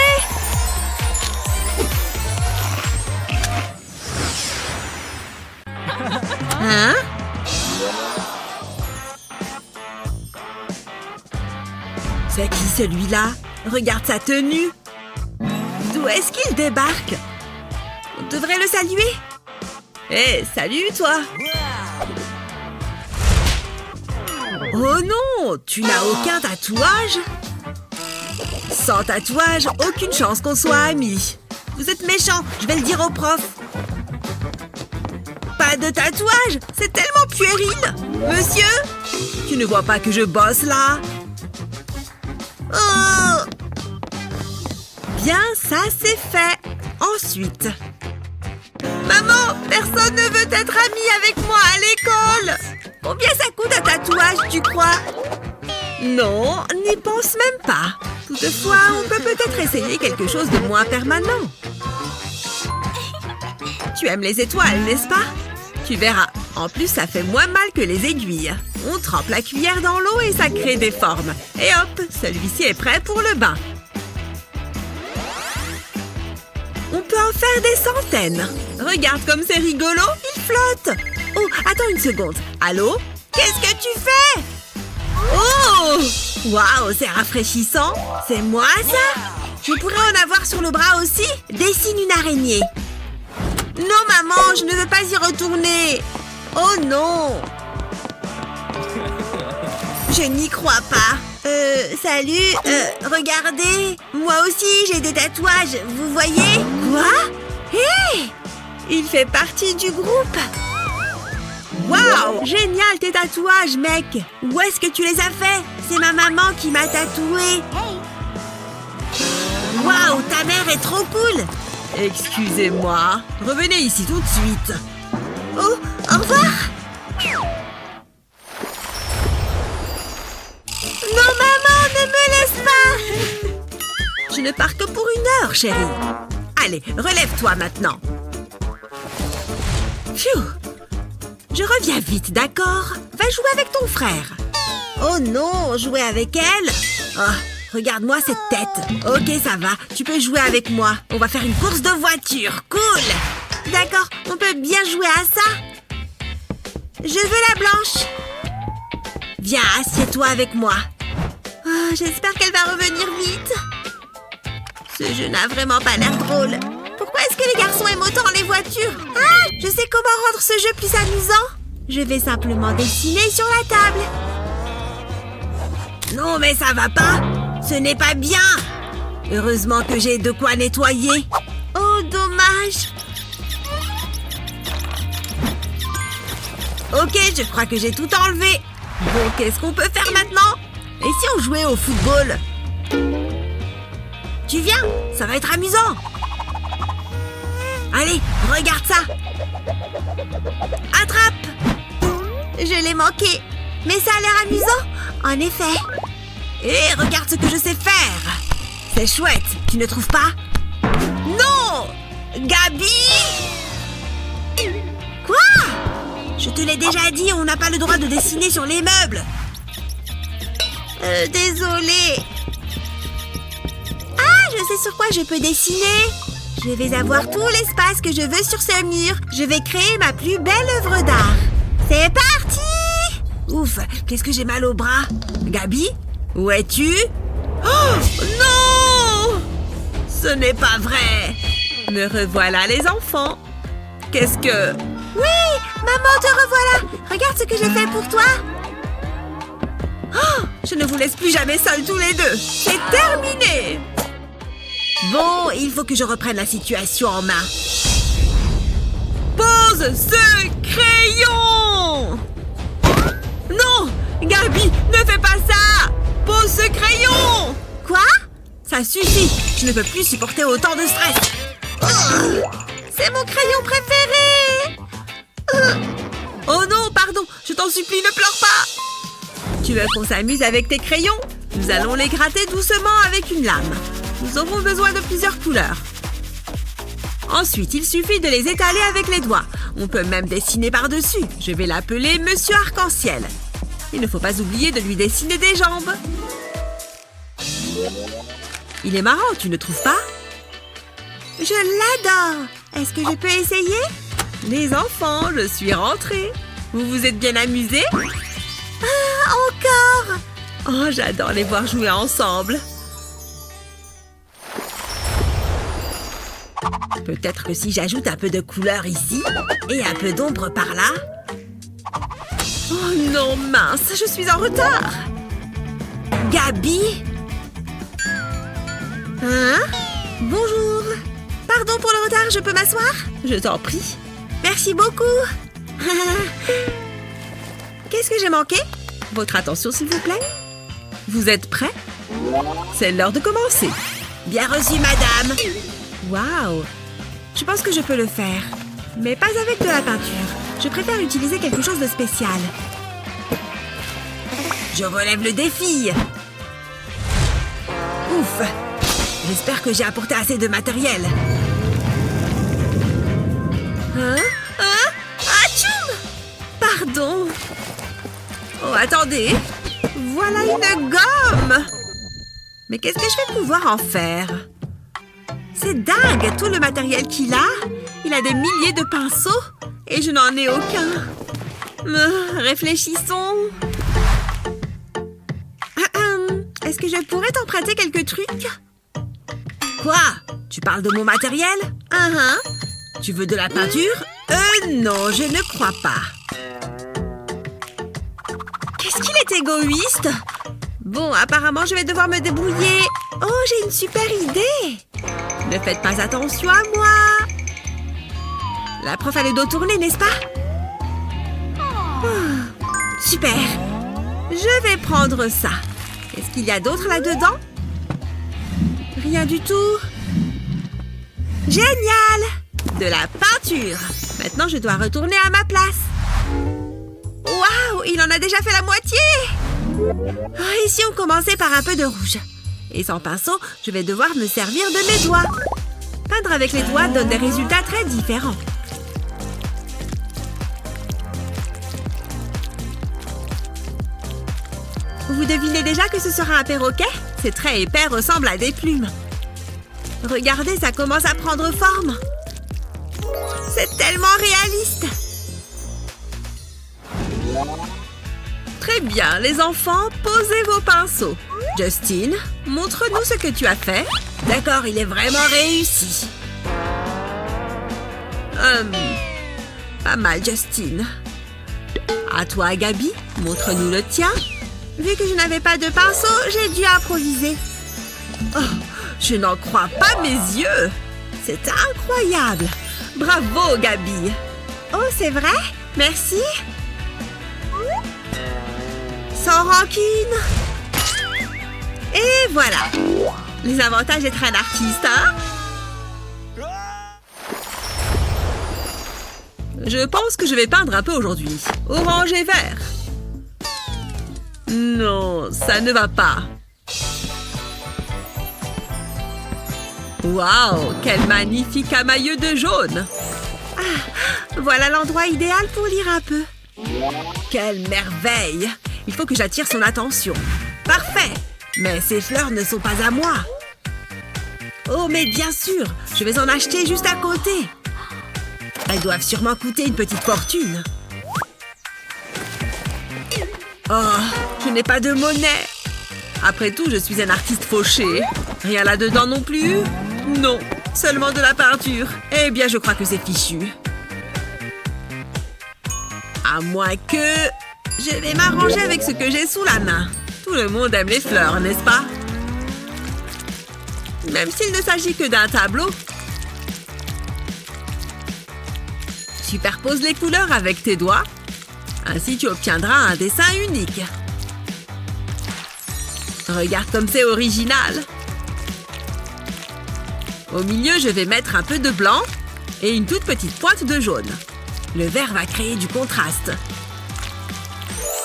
Hein? C'est qui celui-là? Regarde sa tenue. D'où est-ce qu'il débarque? On devrait le saluer. Hé, salut toi. Oh non, tu n'as aucun tatouage? Sans tatouage, aucune chance qu'on soit amis. Vous êtes méchants, je vais le dire au prof. Pas de tatouage? C'est tellement puéril. Monsieur, tu ne vois pas que je bosse là? Oh! Bien, ça c'est fait. Ensuite. Maman, personne ne veut être ami avec moi à l'école. Combien ça coûte un tatouage, tu crois? Non, n'y pense même pas. Toutefois, on peut peut-être essayer quelque chose de moins permanent. Tu aimes les étoiles, n'est-ce pas? Tu verras. En plus, ça fait moins mal que les aiguilles. On trempe la cuillère dans l'eau et ça crée des formes. Et hop, celui-ci est prêt pour le bain. On peut en faire des centaines. Regarde comme c'est rigolo, il flotte. Oh, attends une seconde. Allô? Qu'est-ce que tu fais? Oh! Waouh, c'est rafraîchissant. C'est moi, ça? Je pourrais en avoir sur le bras aussi? Dessine une araignée. Non, maman, je ne veux pas y retourner. Oh non! Je n'y crois pas. Salut, regardez. Moi aussi, j'ai des tatouages, vous voyez? Quoi? Hé! Il fait partie du groupe. Waouh! Génial tes tatouages, mec! Où est-ce que tu les as faits? C'est ma maman qui m'a tatoué. Waouh, ta mère est trop cool! Excusez-moi. Revenez ici tout de suite. Oh, au revoir! Non, maman, ne me laisse pas! Je ne pars que pour 1 heure, chérie. Allez, relève-toi maintenant. Pfiou! Je reviens vite, d'accord? Va jouer avec ton frère. Oh non, jouer avec elle? Oh, regarde-moi cette tête. Ok, ça va, tu peux jouer avec moi. On va faire une course de voiture, cool! D'accord, on peut bien jouer à ça. Je veux la blanche. Viens, assieds-toi avec moi. Oh, j'espère qu'elle va revenir vite. Ce jeu n'a vraiment pas l'air drôle. Pourquoi est-ce que les garçons aiment autant les voitures? Ah, je sais comment rendre ce jeu plus amusant. Je vais simplement dessiner sur la table. Non, mais ça va pas. Ce n'est pas bien. Heureusement que j'ai de quoi nettoyer. Oh, dommage. Ok, je crois que j'ai tout enlevé. Bon, qu'est-ce qu'on peut faire maintenant? Et si on jouait au football? Tu viens? Ça va être amusant. Allez, regarde ça. Attrape. Je l'ai manqué. Mais ça a l'air amusant. En effet. Et regarde ce que je sais faire. C'est chouette, tu ne trouves pas? Non! Gabi! Quoi? Je te l'ai déjà dit, on n'a pas le droit de dessiner sur les meubles. Désolée. Ah, je sais sur quoi je peux dessiner. Je vais avoir tout l'espace que je veux sur ce mur. Je vais créer ma plus belle œuvre d'art. C'est parti! Ouf, qu'est-ce que j'ai mal au bras. Gabi, où es-tu? Oh, non! Ce n'est pas vrai. Me revoilà les enfants. Qu'est-ce que... Oui, maman, te revoilà. Regarde ce que j'ai fait pour toi. Oh, je ne vous laisse plus jamais seuls tous les deux. C'est terminé. Bon, il faut que je reprenne la situation en main. Pose ce crayon! Non! Gabi, ne fais pas ça! Pose ce crayon! Quoi? Ça suffit! Je ne peux plus supporter autant de stress. Oh, c'est mon crayon préféré! Oh non, pardon, je t'en supplie, ne pleure pas! Tu veux qu'on s'amuse avec tes crayons? Nous allons les gratter doucement avec une lame. Nous aurons besoin de plusieurs couleurs. Ensuite, il suffit de les étaler avec les doigts. On peut même dessiner par-dessus. Je vais l'appeler Monsieur Arc-en-Ciel. Il ne faut pas oublier de lui dessiner des jambes. Il est marrant, tu ne trouves pas? Je l'adore! Est-ce que je peux essayer? Les enfants, je suis rentrée. Vous vous êtes bien amusés? Ah, encore! Oh, j'adore les voir jouer ensemble. Peut-être que si j'ajoute un peu de couleur ici et un peu d'ombre par là... Oh non, mince, je suis en retard. Gabi? Hein? Bonjour. Pardon pour le retard, je peux m'asseoir? Je t'en prie. Merci beaucoup. Qu'est-ce que j'ai manqué? Votre attention, s'il vous plaît. Vous êtes prêts? C'est l'heure de commencer. Bien reçu, madame. Waouh! Je pense que je peux le faire. Mais pas avec de la peinture. Je préfère utiliser quelque chose de spécial. Je relève le défi. Ouf! J'espère que j'ai apporté assez de matériel. Hein? Atchoum! Pardon. Oh, attendez. Voilà une gomme. Mais qu'est-ce que je vais pouvoir en faire? C'est dingue, tout le matériel qu'il a. Il a des milliers de pinceaux et je n'en ai aucun. Réfléchissons. Est-ce que je pourrais t'emprunter quelques trucs? Quoi? Tu parles de mon matériel? Tu veux de la peinture? Non, je ne crois pas. Qu'est-ce qu'il est est égoïste. Bon, apparemment, je vais devoir me débrouiller. Oh, j'ai une super idée. Ne faites pas attention à moi. La prof a le dos tourné, n'est-ce pas? Oh, super. Je vais prendre ça. Qu'est-ce qu'il y a d'autre là-dedans? Rien du tout. Génial! De la peinture. Maintenant, je dois retourner à ma place. Waouh! Il en a déjà fait la moitié! Oh, ici, on commençait par un peu de rouge. Et sans pinceau, je vais devoir me servir de mes doigts. Peindre avec les doigts donne des résultats très différents. Vous devinez déjà que ce sera un perroquet? C'est très épais, ressemble à des plumes. Regardez, ça commence à prendre forme. C'est tellement réaliste. Très bien, les enfants, posez vos pinceaux. Justin, montre-nous ce que tu as fait. D'accord, il est vraiment réussi. Pas mal, Justin. À toi, Gabi, montre-nous le tien. Vu que je n'avais pas de pinceau, j'ai dû improviser. Oh, je n'en crois pas mes yeux. C'est incroyable. Bravo, Gabi. Oh, c'est vrai? Merci. Sans rancune. Et voilà. Les avantages d'être un artiste, hein? Je pense que je vais peindre un peu aujourd'hui. Orange et vert. Non, ça ne va pas. Waouh, quel magnifique camailleux de jaune. Ah, voilà l'endroit idéal pour lire un peu. Quelle merveille! Il faut que j'attire son attention. Parfait! Mais ces fleurs ne sont pas à moi. Oh, mais bien sûr, je vais en acheter juste à côté. Elles doivent sûrement coûter une petite fortune. Oh, je n'ai pas de monnaie. Après tout, je suis un artiste fauché. Rien là-dedans non plus? Non, seulement de la peinture. Eh bien, je crois que c'est fichu. À moins que... Je vais m'arranger avec ce que j'ai sous la main. Tout le monde aime les fleurs, n'est-ce pas? Même s'il ne s'agit que d'un tableau. Superpose les couleurs avec tes doigts. Ainsi, tu obtiendras un dessin unique. Regarde comme c'est original. Au milieu, je vais mettre un peu de blanc et une toute petite pointe de jaune. Le vert va créer du contraste.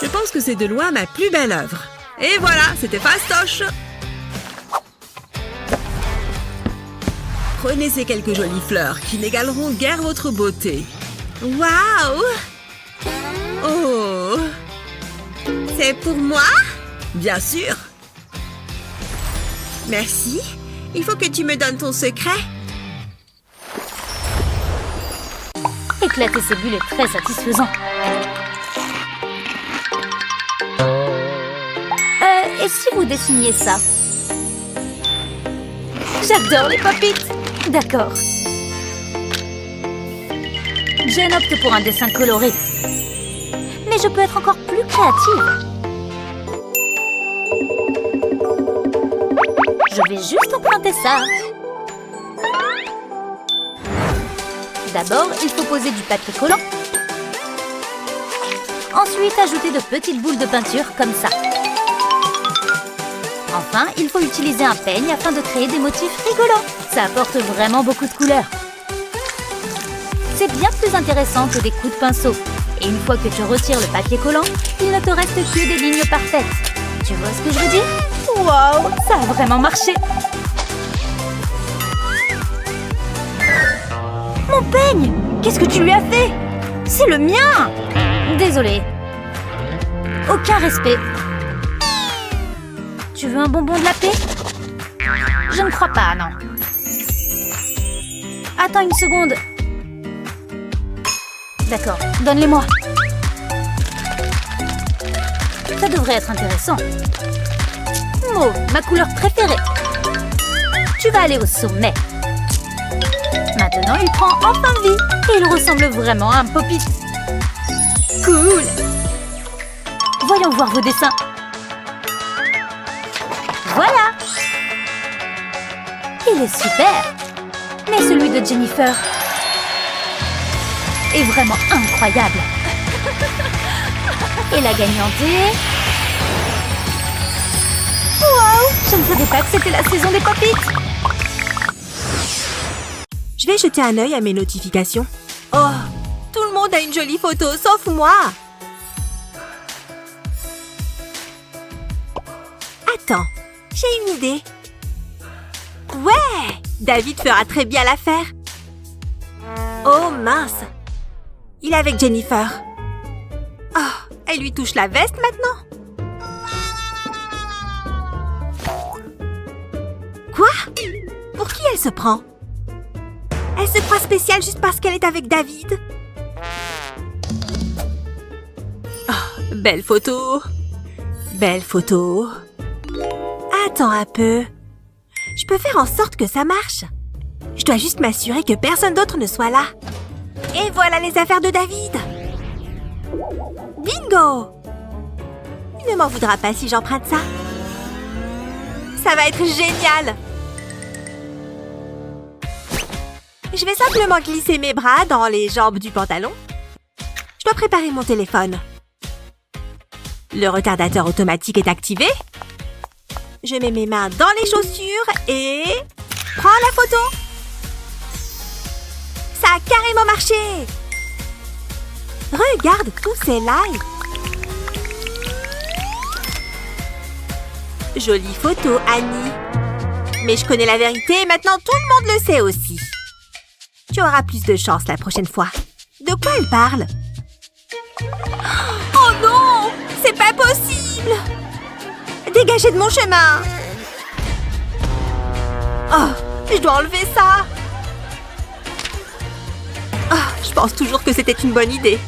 Je pense que c'est de loin ma plus belle œuvre. Et voilà, c'était fastoche. Prenez ces quelques jolies fleurs qui n'égaleront guère votre beauté. Waouh! Oh! C'est pour moi? Bien sûr. Merci. Il faut que tu me donnes ton secret. Éclater ces bulles est très satisfaisant. Et si vous dessiniez ça? J'adore les pop-it. D'accord. Jen opte pour un dessin coloré. Mais je peux être encore plus créative. Je vais juste emprunter ça. D'abord, il faut poser du papier collant. Ensuite, ajouter de petites boules de peinture comme ça. Enfin, il faut utiliser un peigne afin de créer des motifs rigolants. Ça apporte vraiment beaucoup de couleurs. C'est bien plus intéressant que des coups de pinceau. Et une fois que tu retires le papier collant, il ne te reste que des lignes parfaites. Tu vois ce que je veux dire? Waouh, ça a vraiment marché! Mon peigne! Qu'est-ce que tu lui as fait? C'est le mien! Désolée. Aucun respect. Tu veux un bonbon de la paix? Je ne crois pas, non. Attends une seconde. D'accord, donne-les-moi. Ça devrait être intéressant. Mauve, ma couleur préférée. Tu vas aller au sommet. Maintenant, il prend enfin vie. Et il ressemble vraiment à un pop-it. Cool. Voyons voir vos dessins. Voilà. Il est super. Mais celui de Jennifer est vraiment incroyable. Et la gagnante est... Wow! Je ne savais pas que c'était la saison des Pop-It. Je vais jeter un œil à mes notifications. Oh, tout le monde a une jolie photo, sauf moi. Attends, j'ai une idée. Ouais, David fera très bien l'affaire. Oh mince, il est avec Jennifer. Oh, elle lui touche la veste maintenant. Quoi? Pour qui elle se prend? Elle se croit spéciale juste parce qu'elle est avec David. Oh, belle photo. Belle photo. Attends un peu. Je peux faire en sorte que ça marche. Je dois juste m'assurer que personne d'autre ne soit là. Et voilà les affaires de David. Bingo! Il ne m'en voudra pas si j'emprunte ça. Ça va être génial! Je vais simplement glisser mes bras dans les jambes du pantalon. Je dois préparer mon téléphone. Le retardateur automatique est activé. Je mets mes mains dans les chaussures et... prends la photo! Ça a carrément marché! Regarde tous ces likes! Jolie photo, Annie. Mais je connais la vérité et maintenant tout le monde le sait aussi. Tu auras plus de chance la prochaine fois. De quoi elle parle? Oh non! C'est pas possible! Dégagez de mon chemin! Oh, je dois enlever ça! Oh, je pense toujours que c'était une bonne idée.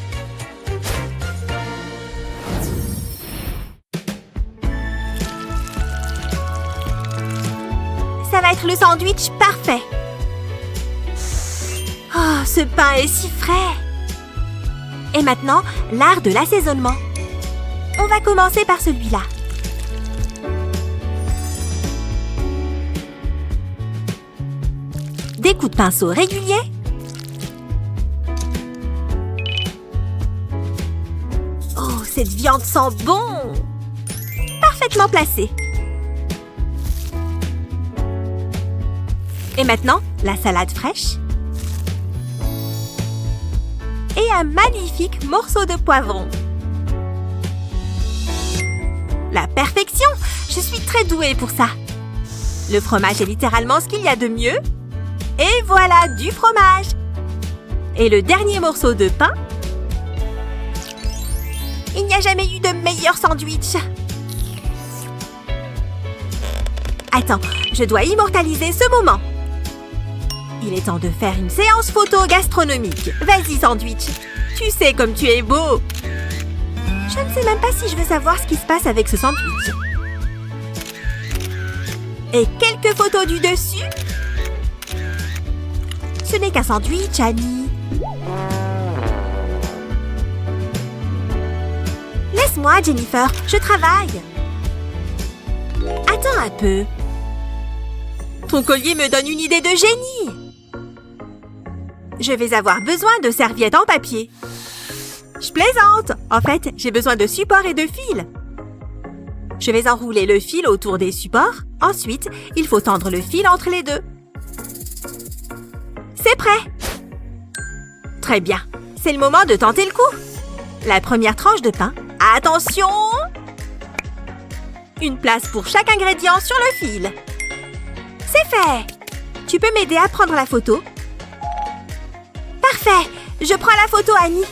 Ça va être le sandwich parfait. Oh, ce pain est si frais. Et maintenant, l'art de l'assaisonnement. On va commencer par celui-là. Des coups de pinceau réguliers. Oh, cette viande sent bon! Parfaitement placée. Et maintenant, la salade fraîche. Et un magnifique morceau de poivron. La perfection! Je suis très douée pour ça. Le fromage est littéralement ce qu'il y a de mieux. Et voilà, du fromage! Et le dernier morceau de pain. Il n'y a jamais eu de meilleur sandwich. Attends, je dois immortaliser ce moment. Il est temps de faire une séance photo gastronomique. Vas-y, sandwich. Tu sais comme tu es beau. Je ne sais même pas si je veux savoir ce qui se passe avec ce sandwich. Et quelques photos du dessus. Ce n'est qu'un sandwich, Annie. Laisse-moi, Jennifer. Je travaille. Attends un peu. Ton collier me donne une idée de génie. Je vais avoir besoin de serviettes en papier. Je plaisante. En fait, j'ai besoin de supports et de fils. Je vais enrouler le fil autour des supports. Ensuite, il faut tendre le fil entre les deux. C'est prêt. Très bien. C'est le moment de tenter le coup. La première tranche de pain. Attention! Une place pour chaque ingrédient sur le fil. C'est fait! Tu peux m'aider à prendre la photo? Parfait! Je prends la photo, Annie.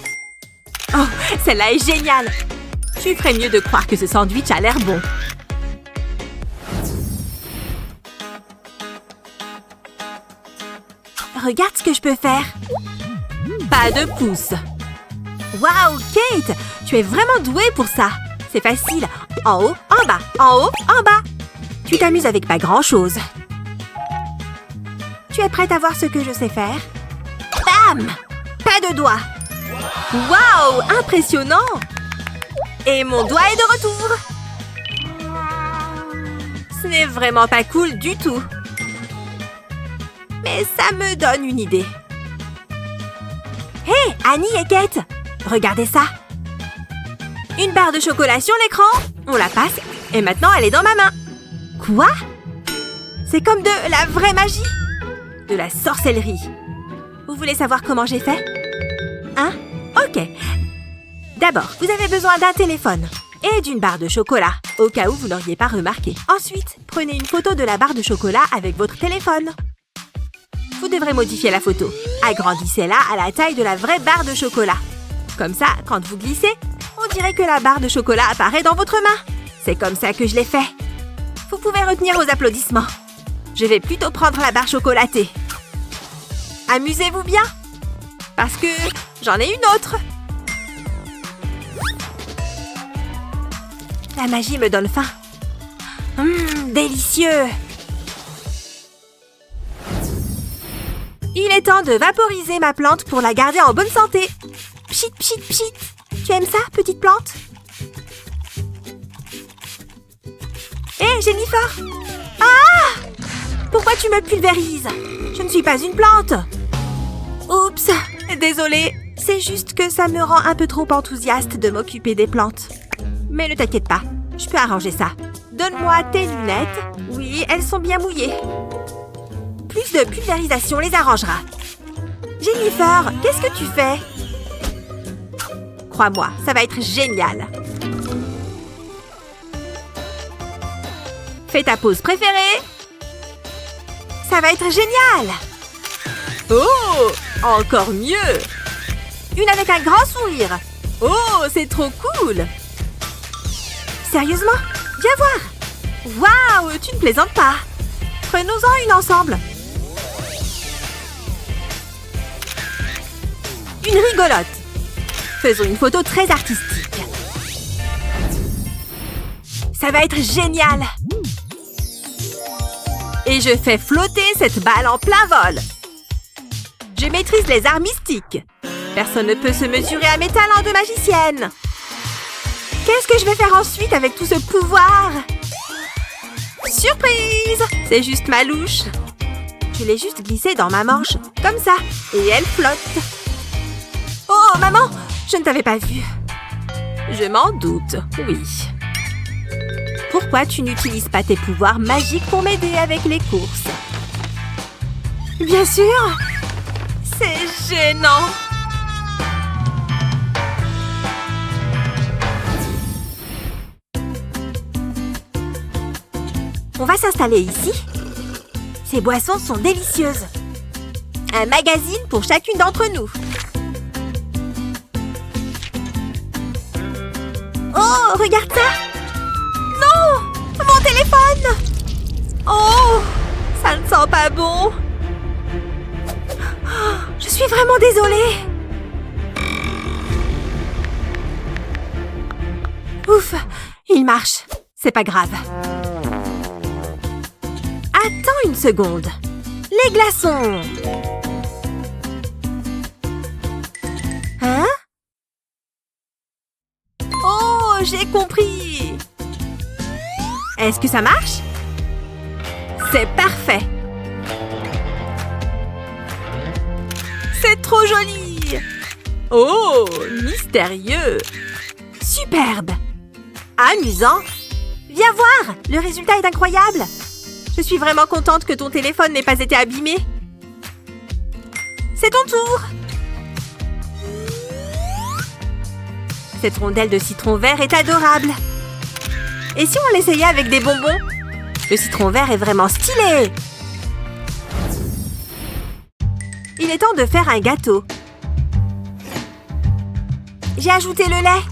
Oh, celle-là est géniale! Tu ferais mieux de croire que ce sandwich a l'air bon. Regarde ce que je peux faire. Pas de pouce. Waouh, Kate! Tu es vraiment douée pour ça. C'est facile. En haut, en bas, en haut, en bas. Tu t'amuses avec pas grand-chose. Tu es prête à voir ce que je sais faire? Bam! Pas de doigts. Waouh! Impressionnant! Et mon doigt est de retour. Ce n'est vraiment pas cool du tout. Mais ça me donne une idée. Hé, Annie et Kate, regardez ça. Une barre de chocolat sur l'écran, on la passe, et maintenant elle est dans ma main. Quoi? C'est comme de la vraie magie. De la sorcellerie. Vous voulez savoir comment j'ai fait? Hein? Ok. D'abord, vous avez besoin d'un téléphone et d'une barre de chocolat, au cas où vous n'auriez pas remarqué. Ensuite, prenez une photo de la barre de chocolat avec votre téléphone. Vous devrez modifier la photo. Agrandissez-la à la taille de la vraie barre de chocolat. Comme ça, quand vous glissez, on dirait que la barre de chocolat apparaît dans votre main. C'est comme ça que je l'ai fait. Vous pouvez retenir vos applaudissements. Je vais plutôt prendre la barre chocolatée. Amusez-vous bien, parce que j'en ai une autre. La magie me donne faim. Délicieux. Il est temps de vaporiser ma plante pour la garder en bonne santé. Pchit, pchit, pchit. Tu aimes ça, petite plante? Hé, Jennifer! Ah! Pourquoi tu me pulvérises? Je ne suis pas une plante. Oups, désolée. C'est juste que ça me rend un peu trop enthousiaste de m'occuper des plantes. Mais ne t'inquiète pas, je peux arranger ça. Donne-moi tes lunettes. Oui, elles sont bien mouillées. Plus de pulvérisation les arrangera. Jennifer, qu'est-ce que tu fais? Crois-moi, ça va être génial. Fais ta pause préférée. Ça va être génial. Oh, encore mieux. Une avec un grand sourire. Oh, c'est trop cool. Sérieusement? Viens voir. Waouh, tu ne plaisantes pas. Prenons-en une ensemble. Une rigolote. Faisons une photo très artistique. Ça va être génial. Et je fais flotter cette balle en plein vol. Je maîtrise les arts mystiques. Personne ne peut se mesurer à mes talents de magicienne. Qu'est-ce que je vais faire ensuite avec tout ce pouvoir? Surprise! C'est juste ma louche. Je l'ai juste glissée dans ma manche, comme ça, et elle flotte. Oh, maman! Je ne t'avais pas vue. Je m'en doute, oui. Pourquoi tu n'utilises pas tes pouvoirs magiques pour m'aider avec les courses? Bien sûr! C'est gênant! On va s'installer ici. Ces boissons sont délicieuses. Un magazine pour chacune d'entre nous. Oh, regarde ça! Non! Mon téléphone! Oh! Ça ne sent pas bon. Je suis vraiment désolée. Ouf! Il marche. C'est pas grave. Attends une seconde. Les glaçons. Hein? Oh, j'ai compris. Est-ce que ça marche? C'est parfait. C'est trop joli. Oh, mystérieux. Superbe. Amusant. Viens voir, le résultat est incroyable. Je suis vraiment contente que ton téléphone n'ait pas été abîmé. C'est ton tour. Cette rondelle de citron vert est adorable. Et si on l'essayait avec des bonbons? Le citron vert est vraiment stylé. Il est temps de faire un gâteau. J'ai ajouté le lait.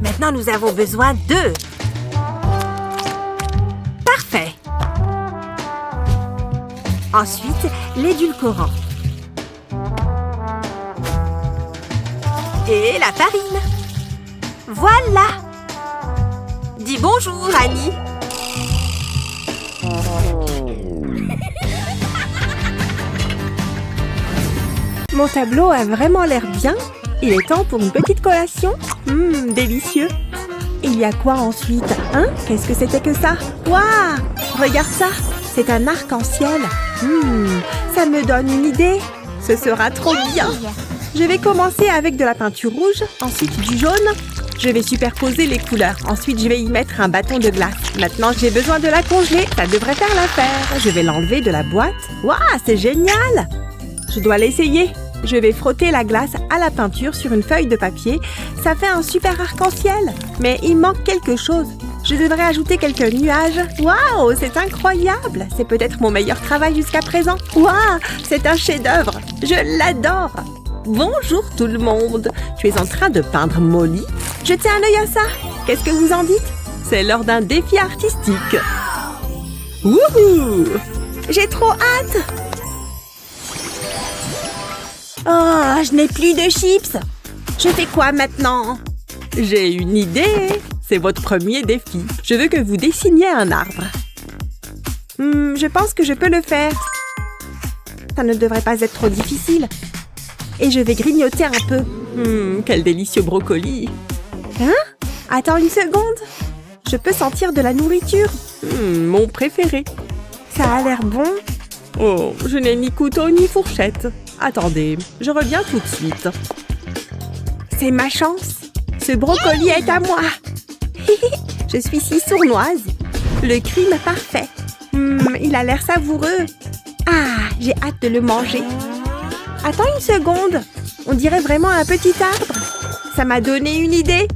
Maintenant, nous avons besoin d'œufs. Parfait. Ensuite, l'édulcorant. Et la farine. Voilà. Dis bonjour, Annie. Mon tableau a vraiment l'air bien. Il est temps pour une petite collation. Délicieux. Il y a quoi ensuite? Qu'est-ce que c'était que ça? Waouh! Regarde ça. C'est un arc-en-ciel. Ça me donne une idée. Ce sera trop bien. Je vais commencer avec de la peinture rouge, ensuite du jaune. Je vais superposer les couleurs. Ensuite, je vais y mettre un bâton de glace. Maintenant, j'ai besoin de la congeler. Ça devrait faire l'affaire. Je vais l'enlever de la boîte. Waouh, c'est génial! Je dois l'essayer. Je vais frotter la glace à la peinture sur une feuille de papier. Ça fait un super arc-en-ciel. Mais il manque quelque chose. Je devrais ajouter quelques nuages. Waouh, c'est incroyable! C'est peut-être mon meilleur travail jusqu'à présent. Waouh, c'est un chef-d'œuvre. Je l'adore. Bonjour tout le monde. Tu es en train de peindre Molly? Jetez un œil à ça. Qu'est-ce que vous en dites? C'est lors d'un défi artistique. Wouhou! J'ai trop hâte. Oh, je n'ai plus de chips. Je fais quoi maintenant? J'ai une idée. C'est votre premier défi. Je veux que vous dessiniez un arbre. Je pense que je peux le faire. Ça ne devrait pas être trop difficile. Et je vais grignoter un peu. Quel délicieux brocoli. Attends une seconde. Je peux sentir de la nourriture. Mon préféré. Ça a l'air bon. Oh, je n'ai ni couteau ni fourchette. Attendez, je reviens tout de suite. C'est ma chance. Ce brocoli est à moi. Je suis si sournoise. Le crime parfait. Il a l'air savoureux. Ah, j'ai hâte de le manger. Attends une seconde. On dirait vraiment un petit arbre. Ça m'a donné une idée.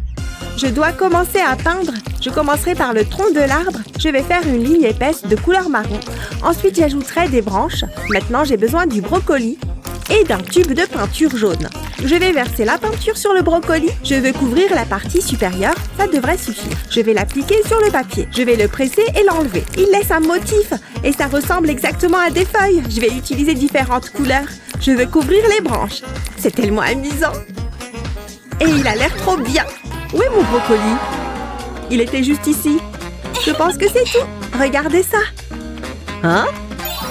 Je dois commencer à peindre. Je commencerai par le tronc de l'arbre. Je vais faire une ligne épaisse de couleur marron. Ensuite, j'ajouterai des branches. Maintenant, j'ai besoin du brocoli et d'un tube de peinture jaune. Je vais verser la peinture sur le brocoli. Je veux couvrir la partie supérieure. Ça devrait suffire. Je vais l'appliquer sur le papier. Je vais le presser et l'enlever. Il laisse un motif et ça ressemble exactement à des feuilles. Je vais utiliser différentes couleurs. Je veux couvrir les branches. C'est tellement amusant. Et il a l'air trop bien. Où est mon brocoli? Il était juste ici. Je pense que c'est tout. Regardez ça.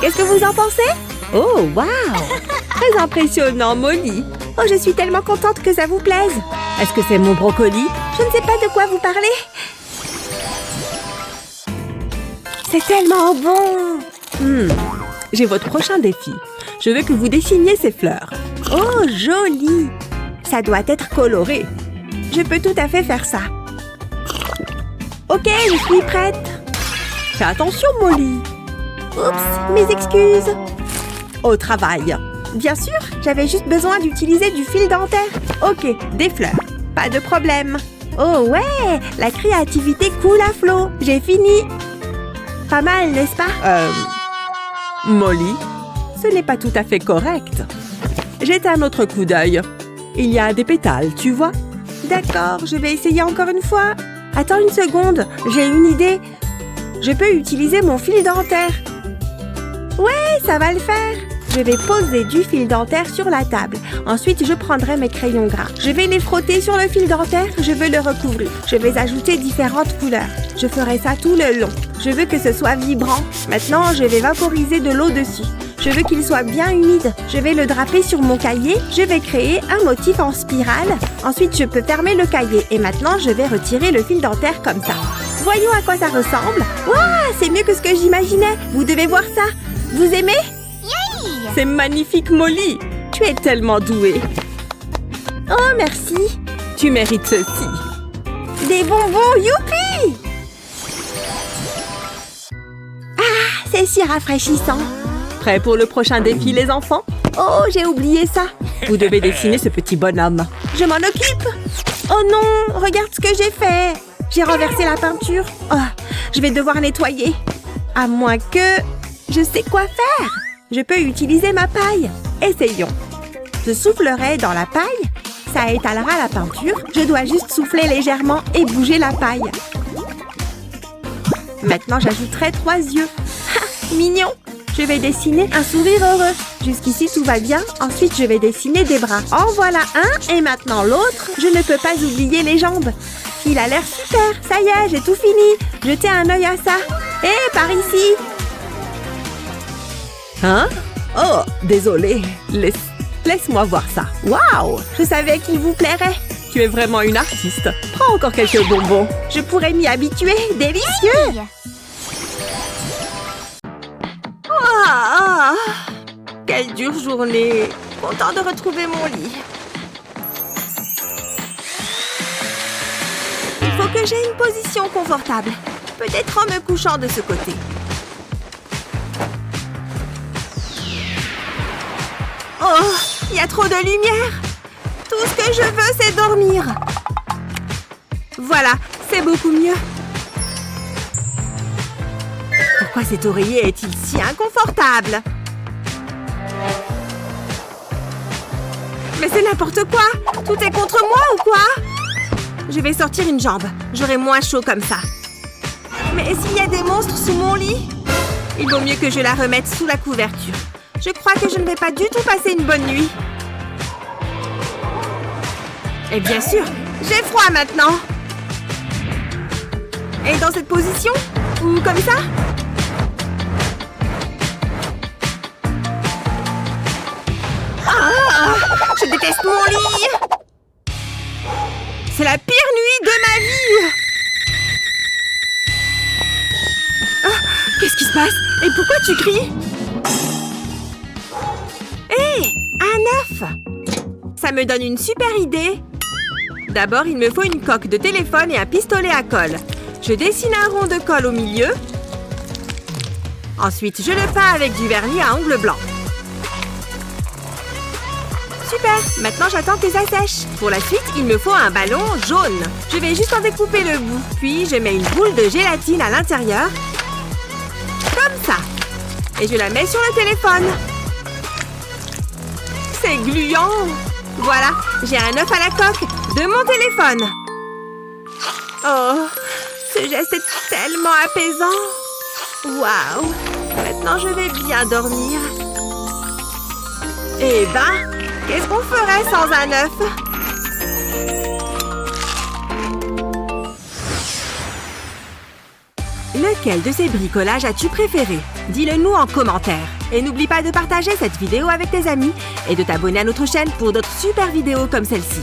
Qu'est-ce que vous en pensez? Oh, waouh! Très impressionnant, Molly. Oh, je suis tellement contente que ça vous plaise. Est-ce que c'est mon brocoli? Je ne sais pas de quoi vous parlez. C'est tellement bon. J'ai votre prochain défi. Je veux que vous dessiniez ces fleurs. Oh, joli! Ça doit être coloré. Je peux tout à fait faire ça. Ok, je suis prête. Fais attention, Molly. Oups, mes excuses. Au travail. Bien sûr, j'avais juste besoin d'utiliser du fil dentaire. Ok, des fleurs. Pas de problème. Oh ouais, la créativité coule à flot. J'ai fini. Pas mal, n'est-ce pas? Molly, ce n'est pas tout à fait correct. Jette un autre coup d'œil. Il y a des pétales, tu vois? D'accord, je vais essayer encore une fois. Attends une seconde, j'ai une idée. Je peux utiliser mon fil dentaire. Ouais, ça va le faire. Je vais poser du fil dentaire sur la table. Ensuite, je prendrai mes crayons gras. Je vais les frotter sur le fil dentaire. Je veux le recouvrir. Je vais ajouter différentes couleurs. Je ferai ça tout le long. Je veux que ce soit vibrant. Maintenant, je vais vaporiser de l'eau dessus. Je veux qu'il soit bien humide. Je vais le draper sur mon cahier. Je vais créer un motif en spirale. Ensuite, je peux fermer le cahier. Et maintenant, je vais retirer le fil dentaire comme ça. Voyons à quoi ça ressemble. Waouh, c'est mieux que ce que j'imaginais. Vous devez voir ça. Vous aimez? C'est magnifique, Molly. Tu es tellement douée. Oh, merci. Tu mérites ceci. Des bonbons, youpi! Ah, c'est si rafraîchissant. Prêt pour le prochain défi, les enfants? Oh, j'ai oublié ça. Vous devez dessiner ce petit bonhomme. Je m'en occupe. Oh non, regarde ce que j'ai fait. J'ai renversé la peinture. Oh, je vais devoir nettoyer. À moins que... je sais quoi faire. Je peux utiliser ma paille. Essayons. Je soufflerai dans la paille. Ça étalera la peinture. Je dois juste souffler légèrement et bouger la paille. Maintenant, j'ajouterai 3 yeux. Ha! Mignon! Je vais dessiner un sourire heureux. Jusqu'ici, tout va bien. Ensuite, je vais dessiner des bras. En voilà un et maintenant l'autre. Je ne peux pas oublier les jambes. Il a l'air super. Ça y est, j'ai tout fini. Jetez un œil à ça. Hé, par ici! Oh, désolé. Laisse-moi voir ça. Waouh! Je savais qu'il vous plairait. Tu es vraiment une artiste. Prends encore quelques bonbons. Je pourrais m'y habituer. Délicieux! Ah, quelle dure journée. Content de retrouver mon lit. Il faut que j'aie une position confortable. Peut-être en me couchant de ce côté. Oh, il y a trop de lumière. Tout ce que je veux, c'est dormir. Voilà, c'est beaucoup mieux. Pourquoi cet oreiller est-il si inconfortable? Mais c'est n'importe quoi! Tout est contre moi ou quoi? Je vais sortir une jambe. J'aurai moins chaud comme ça. Mais s'il y a des monstres sous mon lit? Il vaut mieux que je la remette sous la couverture. Je crois que je ne vais pas du tout passer une bonne nuit. Et bien sûr, j'ai froid maintenant. Et dans cette position? Ou comme ça? Ah! Je déteste mon lit! C'est la pire nuit de ma vie! Ah, qu'est-ce qui se passe? Et pourquoi tu cries? Hé! Un œuf! Ça me donne une super idée! D'abord, il me faut une coque de téléphone et un pistolet à colle. Je dessine un rond de colle au milieu. Ensuite, je le peins avec du vernis à ongles blancs. Super! Maintenant, j'attends que ça sèche. Pour la suite, il me faut un ballon jaune. Je vais juste en découper le bout. Puis, je mets une boule de gélatine à l'intérieur. Comme ça. Et je la mets sur le téléphone. C'est gluant! Voilà, j'ai un œuf à la coque de mon téléphone. Oh, ce geste est tellement apaisant. Waouh! Maintenant, je vais bien dormir. Eh ben, qu'est-ce qu'on ferait sans un œuf? Lequel de ces bricolages as-tu préféré? Dis-le nous en commentaire. Et n'oublie pas de partager cette vidéo avec tes amis et de t'abonner à notre chaîne pour d'autres super vidéos comme celle-ci.